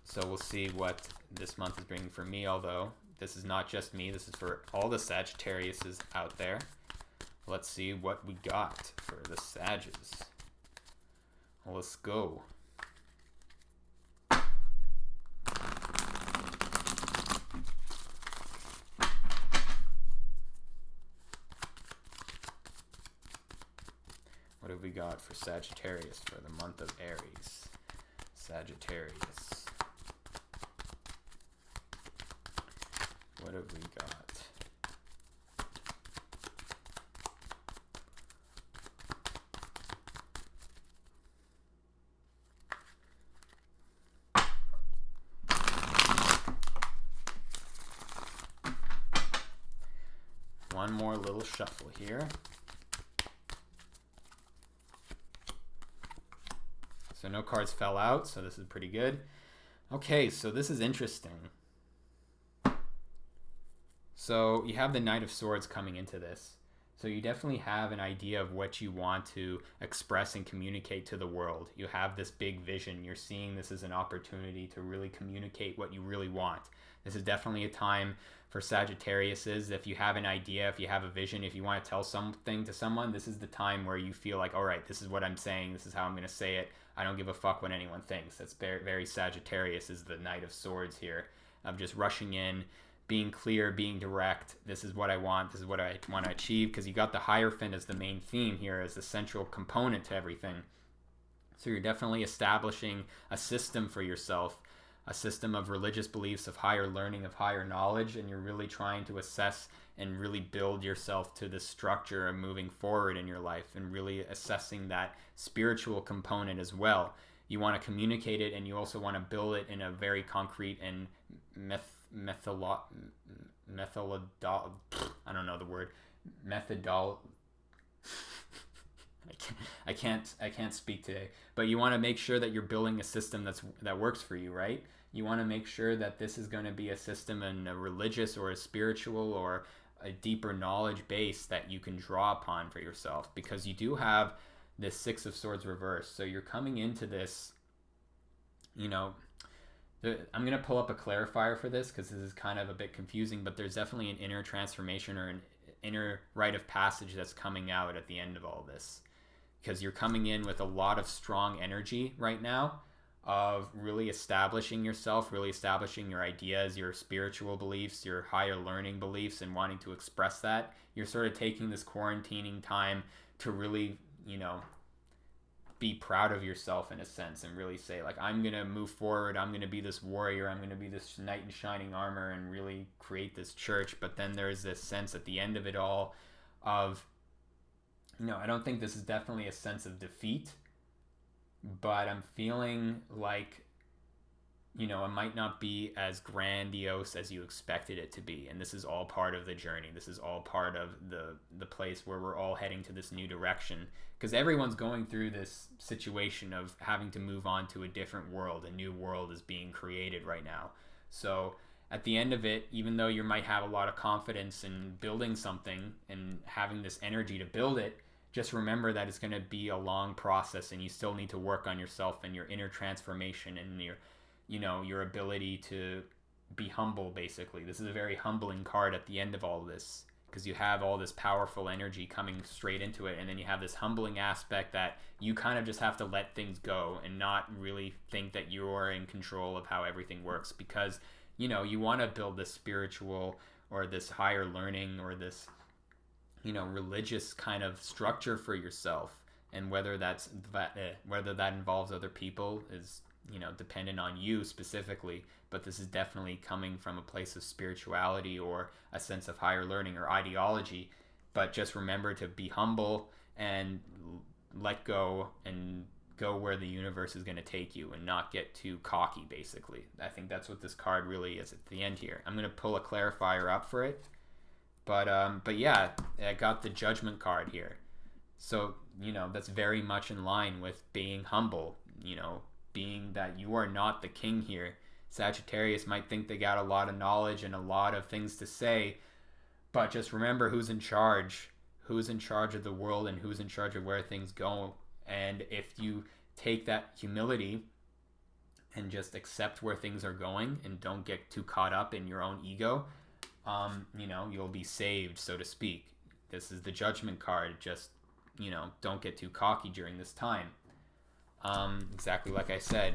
So we'll see what this month is bringing for me, although this is not just me. This is for all the Sagittariuses out there. Let's see what we got for the Sages. Well, let's go. What have we got for Sagittarius for the month of Aries? Sagittarius. What have we got? One more little shuffle here. So no cards fell out, so this is pretty good. Okay, so this is interesting. So you have the Knight of Swords coming into this. So you definitely have an idea of what you want to express and communicate to the world. You have this big vision. You're seeing this as an opportunity to really communicate what you really want. This is definitely a time for Sagittariuses. If you have an idea, if you have a vision, if you want to tell something to someone, this is the time where you feel like, all right, this is what I'm saying. This is how I'm going to say it. I don't give a fuck what anyone thinks. That's very, very Sagittarius, is the Knight of Swords here, of just rushing in, being clear, being direct. This is what I want. This is what I want to achieve, because you got the Hierophant as the main theme here, as the central component to everything. So you're definitely establishing a system for yourself, a system of religious beliefs, of higher learning, of higher knowledge, and you're really trying to assess and really build yourself to the structure of moving forward in your life, and really assessing that spiritual component as well. You want to communicate it, and you also want to build it in a very concrete and I don't know the word. I can't speak today. But you want to make sure that you're building a system that works for you, right? You want to make sure that this is going to be a system in a religious or a spiritual or a deeper knowledge base that you can draw upon for yourself, because you do have this Six of Swords reversed. So you're coming into this, I'm going to pull up a clarifier for this because this is kind of a bit confusing, but there's definitely an inner transformation or an inner rite of passage that's coming out at the end of all this, because you're coming in with a lot of strong energy right now of really establishing yourself, really establishing your ideas, your spiritual beliefs, your higher learning beliefs, and wanting to express that. You're sort of taking this quarantining time to really, be proud of yourself in a sense, and really say, like, I'm going to move forward. I'm going to be this warrior. I'm going to be this knight in shining armor and really create this church. But then there's this sense at the end of it all of, I don't think this is definitely a sense of defeat, but I'm feeling like, it might not be as grandiose as you expected it to be. And this is all part of the journey. This is all part of the place where we're all heading to this new direction, because everyone's going through this situation of having to move on to a different world. A new world is being created right now. So at the end of it, even though you might have a lot of confidence in building something and having this energy to build it, just remember that it's going to be a long process, and you still need to work on yourself and your inner transformation and your ability to be humble, basically. This is a very humbling card at the end of all this, because you have all this powerful energy coming straight into it, and then you have this humbling aspect that you kind of just have to let things go and not really think that you're in control of how everything works, because you want to build this spiritual or this higher learning or this religious kind of structure for yourself, and whether that involves other people is dependent on you specifically. But this is definitely coming from a place of spirituality or a sense of higher learning or ideology. But just remember to be humble and let go and go where the universe is going to take you, and not get too cocky, basically. I think that's what this card really is at the end here. I'm going to pull a clarifier up for it. But yeah, I got the Judgment card here. So, that's very much in line with being humble, being that you are not the king here. Sagittarius might think they got a lot of knowledge and a lot of things to say, but just remember who's in charge of the world, and who's in charge of where things go. And if you take that humility and just accept where things are going and don't get too caught up in your own ego, you'll be saved, so to speak. This is the Judgment card. Just, don't get too cocky during this time. Exactly like I said.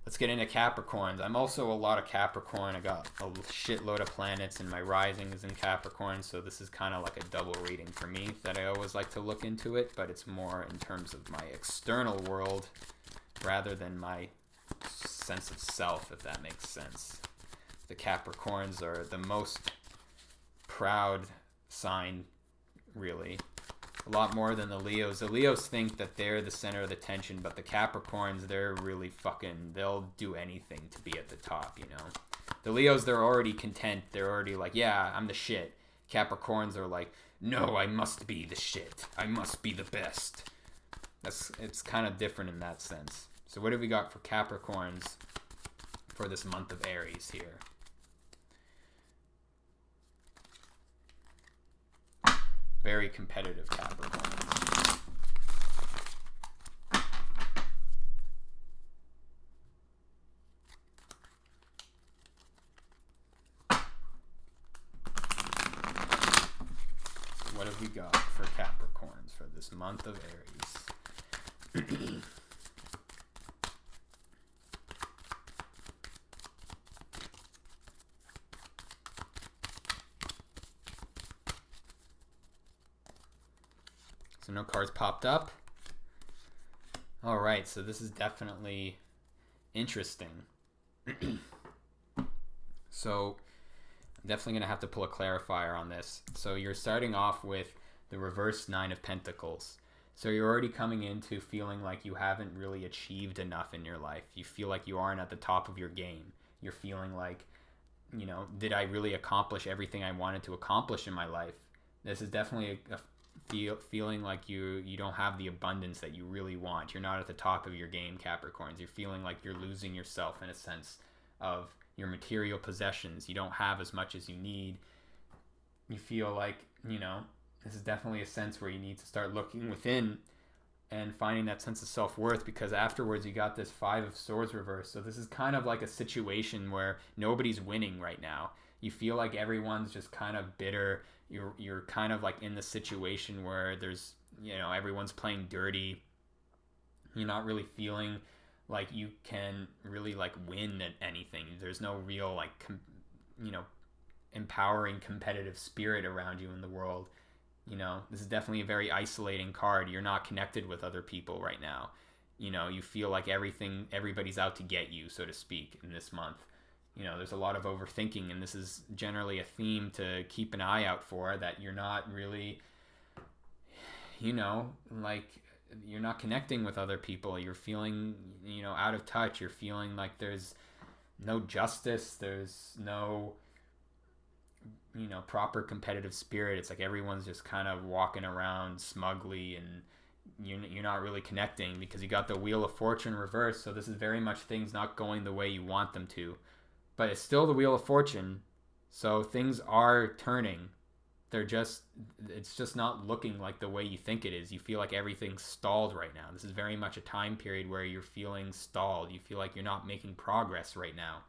Let's get into Capricorns. I'm also a lot of Capricorn. I got a shitload of planets, and my rising is in Capricorn, so this is kind of like a double reading for me that I always like to look into it, but it's more in terms of my external world rather than my sense of self, if that makes sense. The Capricorns are the most proud sign, really. A lot more than the Leos. The Leos think that they're the center of the tension, but the Capricorns, they're really fucking, they'll do anything to be at the top, you know? The Leos, they're already content. They're already like, yeah, I'm the shit. Capricorns are like, no, I must be the shit. I must be the best. It's kind of different in that sense. So what have we got for Capricorns for this month of Aries here? Very competitive Capricorns. What have we got for Capricorns for this month of Aries? So no cards popped up. All right, so this is definitely interesting. So I'm definitely going to have to pull a clarifier on this. So you're starting off with the reverse Nine of Pentacles. So you're already coming into feeling like you haven't really achieved enough in your life. You feel like you aren't at the top of your game. You're feeling like, you know, did I really accomplish everything I wanted to accomplish in my life? This is definitely a feeling like you don't have the abundance that you really want. You're not at the top of your game, Capricorns. You're feeling like you're losing yourself in a sense of your material possessions. You don't have as much as you need. You feel like, you know, this is definitely a sense where you need to start looking within and finding that sense of self-worth, because afterwards you got this Five of Swords reversed. So this is kind of like a situation where nobody's winning right now. You feel like everyone's just kind of bitter. You're kind of like in the situation where there's, you know, everyone's playing dirty. You're not really feeling like you can really like win at anything. There's no real like you know, empowering competitive spirit around you in the world. You know, this is definitely a very isolating card. You're not connected with other people right now. You know, you feel like everybody's out to get you, so to speak, in this month. You know, there's a lot of overthinking, and this is generally a theme to keep an eye out for, that you're not really, you know, like, you're not connecting with other people. You're feeling, you know, out of touch. You're feeling like there's no justice. There's no, you know, proper competitive spirit. It's like everyone's just kind of walking around smugly, and you're not really connecting because you got the Wheel of Fortune reversed. So this is very much things not going the way you want them to. But it's still the Wheel of Fortune, so things are turning. It's just not looking like the way you think it is. You feel like everything's stalled right now. This is very much a time period where you're feeling stalled. You feel like you're not making progress right now.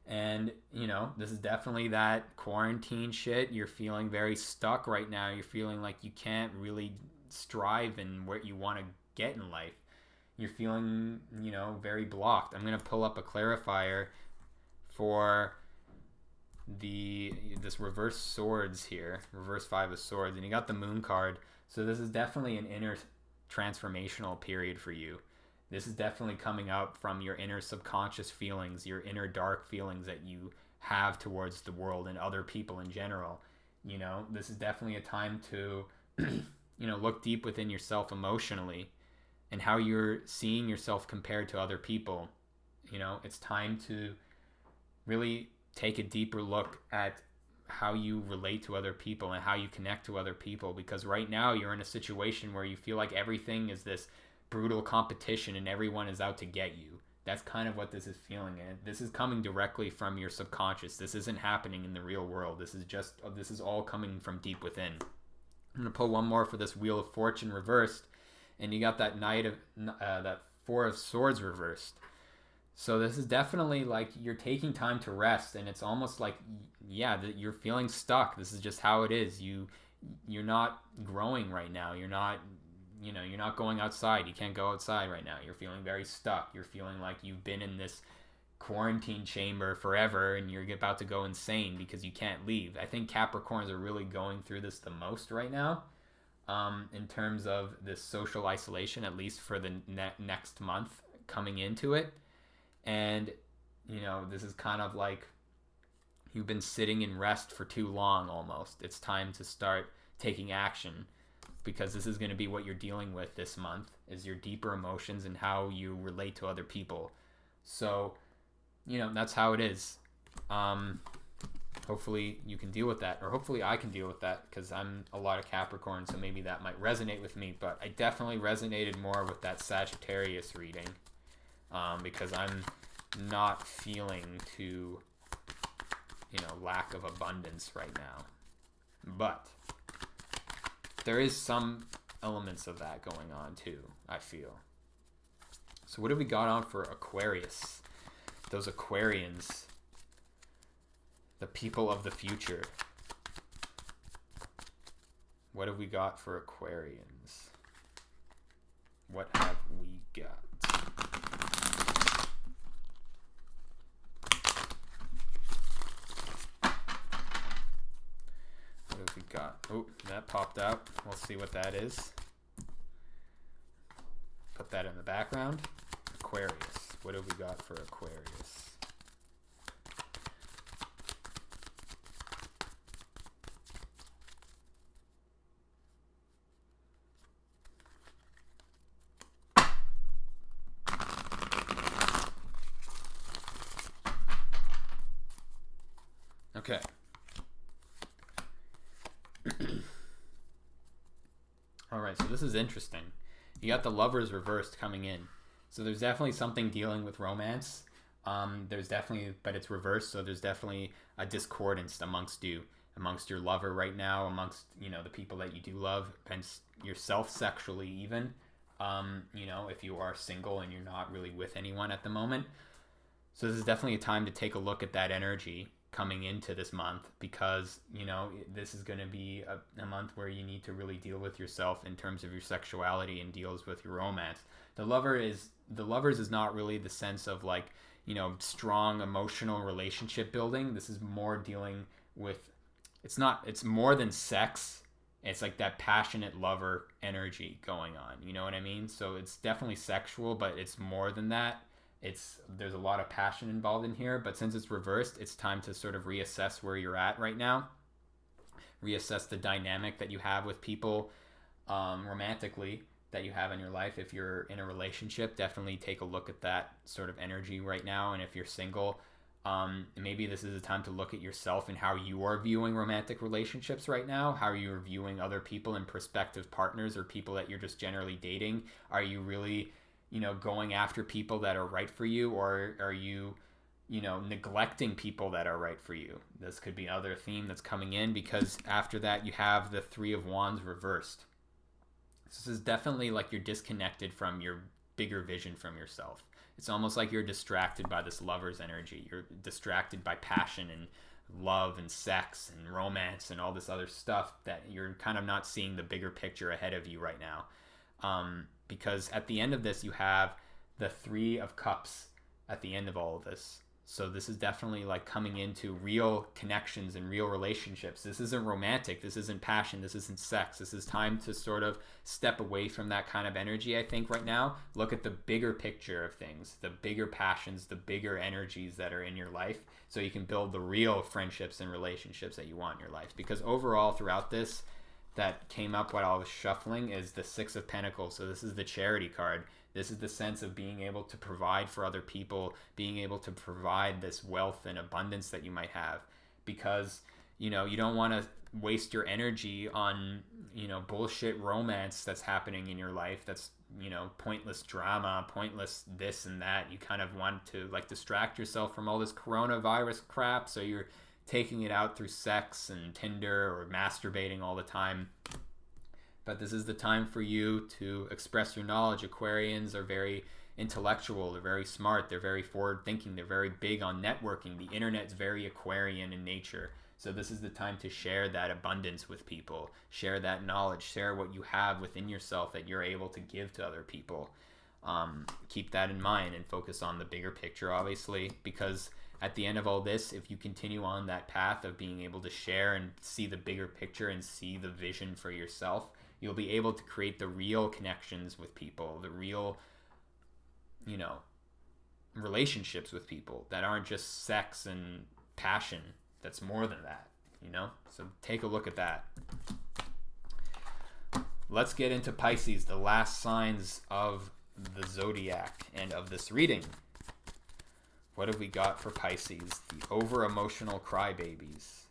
And, you know, this is definitely that quarantine shit. You're feeling very stuck right now. You're feeling like you can't really strive in what you want to get in life. You're feeling, you know, very blocked. I'm going to pull up a clarifier for this reverse swords here, reverse Five of Swords, and you got the Moon card. So this is definitely an inner transformational period for you. This is definitely coming up from your inner subconscious feelings, your inner dark feelings that you have towards the world and other people in general. You know, this is definitely a time to, you know, look deep within yourself emotionally and how you're seeing yourself compared to other people. You know, it's time to really take a deeper look at how you relate to other people and how you connect to other people, because right now you're in a situation where you feel like everything is this brutal competition and everyone is out to get you. That's kind of what this is feeling, and this is coming directly from your subconscious. This isn't happening in the real world. This is all coming from deep within. I'm gonna pull one more for this Wheel of Fortune reversed, and you got that that Four of Swords reversed. So this is definitely like you're taking time to rest, and it's almost like, yeah, that you're feeling stuck. This is just how it is. You're not growing right now. You're not you're not going outside. You can't go outside right now. You're feeling very stuck. You're feeling like you've been in this quarantine chamber forever and you're about to go insane because you can't leave. I think Capricorns are really going through this the most right now, in terms of this social isolation, at least for the next month coming into it. And, this is kind of like you've been sitting in rest for too long almost. It's time to start taking action, because this is going to be what you're dealing with this month, is your deeper emotions and how you relate to other people. So, that's how it is. Hopefully you can deal with that, or hopefully I can deal with that, because I'm a lot of Capricorn, so maybe that might resonate with me. But I definitely resonated more with that Sagittarius reading, because I'm not feeling too, lack of abundance right now. But there is some elements of that going on too, I feel. So what have we got on for Aquarius? Those Aquarians, the people of the future. What have we got for Aquarians? What have we got? What have we got? Oh, that popped out. We'll see what that is. Put that in the background. Aquarius. What have we got for Aquarius? Okay. All right, so this is interesting. You got the Lovers reversed coming in. So there's definitely something dealing with romance. There's definitely, but it's reversed, so there's definitely a discordance amongst your lover right now, amongst, the people that you do love, and yourself sexually even. If you are single and you're not really with anyone at the moment. So this is definitely a time to take a look at that energy coming into this month, because, this is going to be a month where you need to really deal with yourself in terms of your sexuality and deals with your romance. The Lovers is not really the sense of like, strong emotional relationship building. This is more dealing with, it's more than sex. It's like that passionate lover energy going on. You know what I mean? So it's definitely sexual, but it's more than that. There's a lot of passion involved in here, but since it's reversed, it's time to sort of reassess where you're at right now. Reassess the dynamic that you have with people, romantically, that you have in your life. If you're in a relationship, definitely take a look at that sort of energy right now. And if you're single, maybe this is a time to look at yourself and how you are viewing romantic relationships right now. How you're viewing other people and prospective partners or people that you're just generally dating. Are you really, going after people that are right for you, or are you, neglecting people that are right for you? This could be another theme that's coming in, because after that you have the Three of Wands reversed. This is definitely like you're disconnected from your bigger vision from yourself. It's almost like you're distracted by this Lover's energy. You're distracted by passion and love and sex and romance and all this other stuff, that you're kind of not seeing the bigger picture ahead of you right now. Because at the end of this, you have the Three of Cups at the end of all of this. So this is definitely like coming into real connections and real relationships. This isn't romantic. This isn't passion. This isn't sex. This is time to sort of step away from that kind of energy, I think, right now. Look at the bigger picture of things, the bigger passions, the bigger energies that are in your life, so you can build the real friendships and relationships that you want in your life. Because overall, throughout this, that came up while I was shuffling is the Six of Pentacles. So this is the Charity card. This is the sense of being able to provide for other people, being able to provide this wealth and abundance that you might have, because, you don't want to waste your energy on, bullshit romance that's happening in your life. That's, pointless drama, pointless this and that. You kind of want to like distract yourself from all this coronavirus crap. So you're taking it out through sex and Tinder or masturbating all the time. But this is the time for you to express your knowledge. Aquarians are very intellectual. They're very smart. They're very forward thinking. They're very big on networking. The internet's very Aquarian in nature. So this is the time to share that abundance with people, share that knowledge, share what you have within yourself that you're able to give to other people. Keep that in mind and focus on the bigger picture, obviously, because at the end of all this, if you continue on that path of being able to share and see the bigger picture and see the vision for yourself, you'll be able to create the real connections with people, the real, relationships with people that aren't just sex and passion. That's more than that, So take a look at that. Let's get into Pisces, the last signs of the zodiac and of this reading. What have we got for Pisces? The over-emotional crybabies.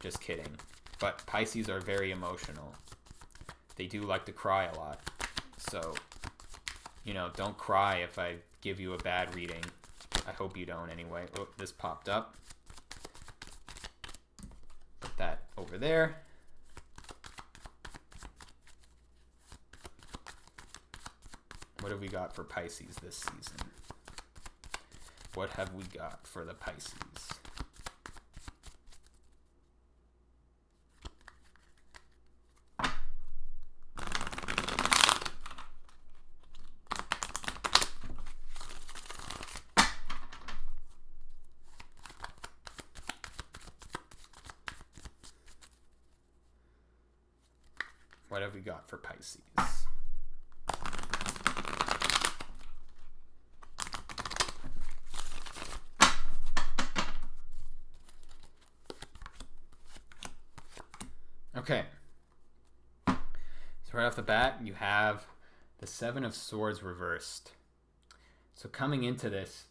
Just kidding. But Pisces are very emotional. They do like to cry a lot. So, don't cry if I give you a bad reading. I hope you don't anyway. Oh, this popped up. Put that over there. What have we got for Pisces this season? What have we got for the Pisces? What have we got for Pisces? Okay, so right off the bat, you have the Seven of Swords reversed. So coming into this,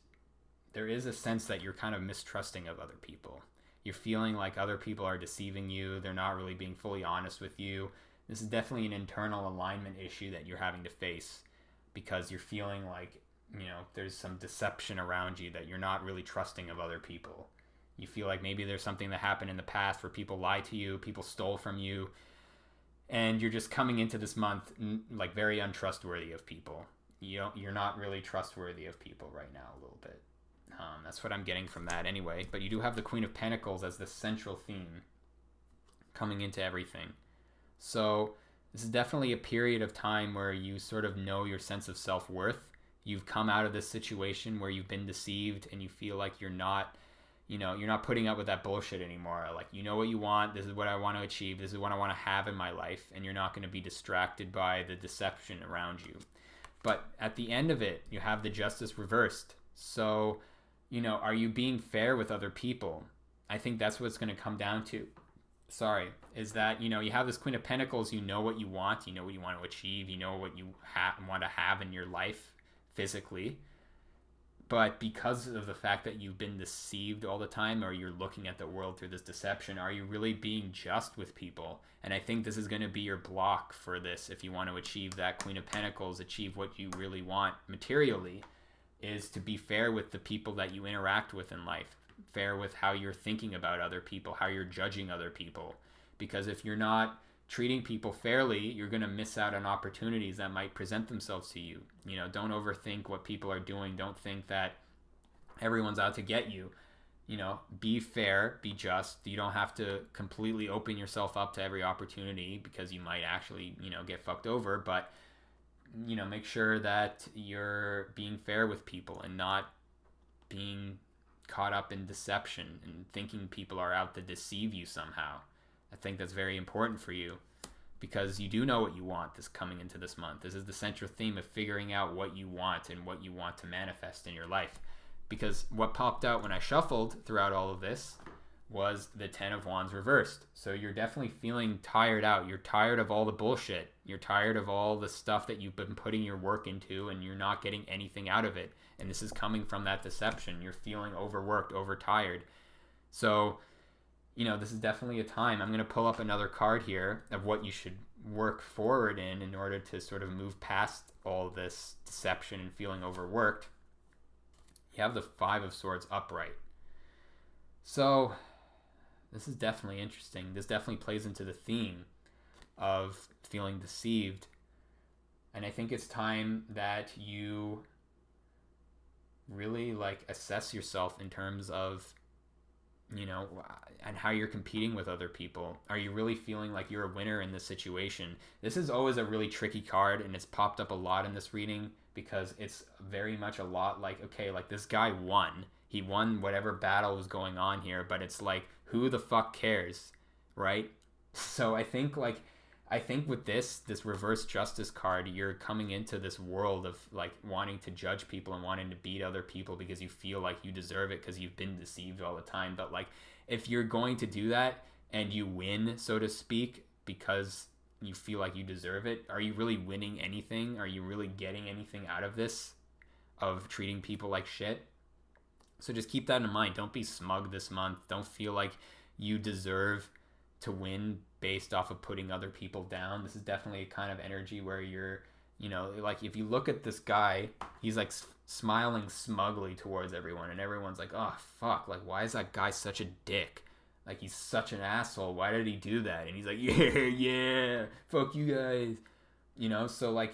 there is a sense that you're kind of mistrusting of other people. You're feeling like other people are deceiving you. They're not really being fully honest with you. This is definitely an internal alignment issue that you're having to face because you're feeling like, there's some deception around you, that you're not really trusting of other people. You feel like maybe there's something that happened in the past where people lied to you, people stole from you, and you're just coming into this month like very untrustworthy of people. You're not really trustworthy of people right now a little bit. That's what I'm getting from that anyway. But you do have the Queen of Pentacles as the central theme coming into everything. So this is definitely a period of time where you sort of know your sense of self-worth. You've come out of this situation where you've been deceived and you feel like you're not putting up with that bullshit anymore. Like, you know what you want. This is what I want to achieve. This is what I want to have in my life. And you're not going to be distracted by the deception around you. But at the end of it, you have the Justice reversed. So, are you being fair with other people? I think that's what it's going to come down to. Is that, you have this Queen of Pentacles. You know what you want. You know what you want to achieve. You know what you want to have in your life physically. But because of the fact that you've been deceived all the time, or you're looking at the world through this deception, are you really being just with people? And I think this is going to be your block for this. If you want to achieve that Queen of Pentacles, achieve what you really want materially, is to be fair with the people that you interact with in life. Fair with how you're thinking about other people, how you're judging other people. Because if you're not treating people fairly, you're going to miss out on opportunities that might present themselves to you. Don't overthink what people are doing. Don't think that everyone's out to get you. Be fair, be just. You don't have to completely open yourself up to every opportunity because you might actually, get fucked over. But, make sure that you're being fair with people and not being caught up in deception and thinking people are out to deceive you somehow. I think that's very important for you because you do know what you want this coming into this month. This is the central theme of figuring out what you want and what you want to manifest in your life. Because what popped out when I shuffled throughout all of this was the Ten of Wands reversed. So you're definitely feeling tired out. You're tired of all the bullshit. You're tired of all the stuff that you've been putting your work into and you're not getting anything out of it. And this is coming from that deception. You're feeling overworked, overtired. So, this is definitely a time. I'm going to pull up another card here of what you should work forward in order to sort of move past all this deception and feeling overworked. You have the Five of Swords upright. So this is definitely interesting. This definitely plays into the theme of feeling deceived. And I think it's time that you really assess yourself in terms of, you know, and how you're competing with other people. Are you really feeling like you're a winner in this situation? This is always a really tricky card, and it's popped up a lot in this reading because it's very much a lot like, okay, like this guy won. He won whatever battle was going on here, but it's like, who the fuck cares, right? So I think with this reverse justice card, you're coming into this world of like wanting to judge people and wanting to beat other people because you feel like you deserve it because you've been deceived all the time. But like, if you're going to do that and you win, so to speak, because you feel like you deserve it, are you really winning anything? Are you really getting anything out of this, of treating people like shit? So just keep that in mind. Don't be smug this month. Don't feel like you deserve to win based off of putting other people down. This is definitely a kind of energy where you're, you know, like if you look at this guy, he's like smiling smugly towards everyone, and everyone's like, oh fuck, like why is that guy such a dick? Like he's such an asshole. Why did he do that? And he's like, yeah, fuck you guys. You know, so like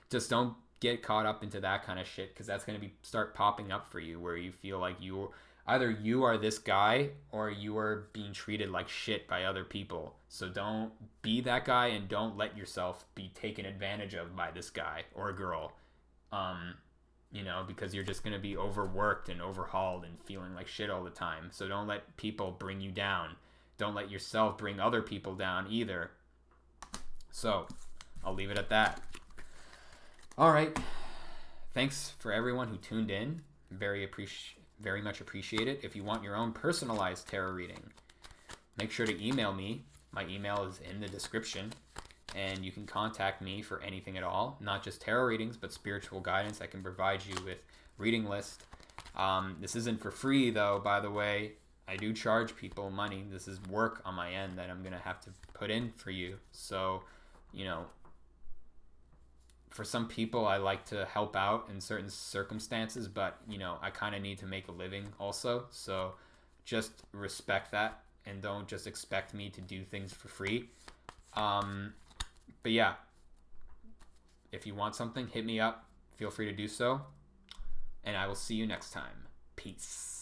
just don't get caught up into that kind of shit, because that's going to be start popping up for you where you feel like you are this guy or you are being treated like shit by other people. So don't be that guy, and don't let yourself be taken advantage of by this guy or girl. You know, because you're just going to be overworked and overhauled and feeling like shit all the time. So don't let people bring you down. Don't let yourself bring other people down either. So I'll leave it at that. All right. Thanks for everyone who tuned in. Very much appreciate it. If you want your own personalized tarot reading, make sure to email me. My email is in the description, and you can contact me for anything at all, not just tarot readings, but spiritual guidance. I can provide you with reading list. This isn't for free though, by the way. I do charge people money. This is work on my end that I'm going to have to put in for you. So, you know, for some people, I like to help out in certain circumstances, but, you know, I kind of need to make a living also. So just respect that, and don't just expect me to do things for free. But yeah, if you want something, hit me up. Feel free to do so. And I will see you next time. Peace.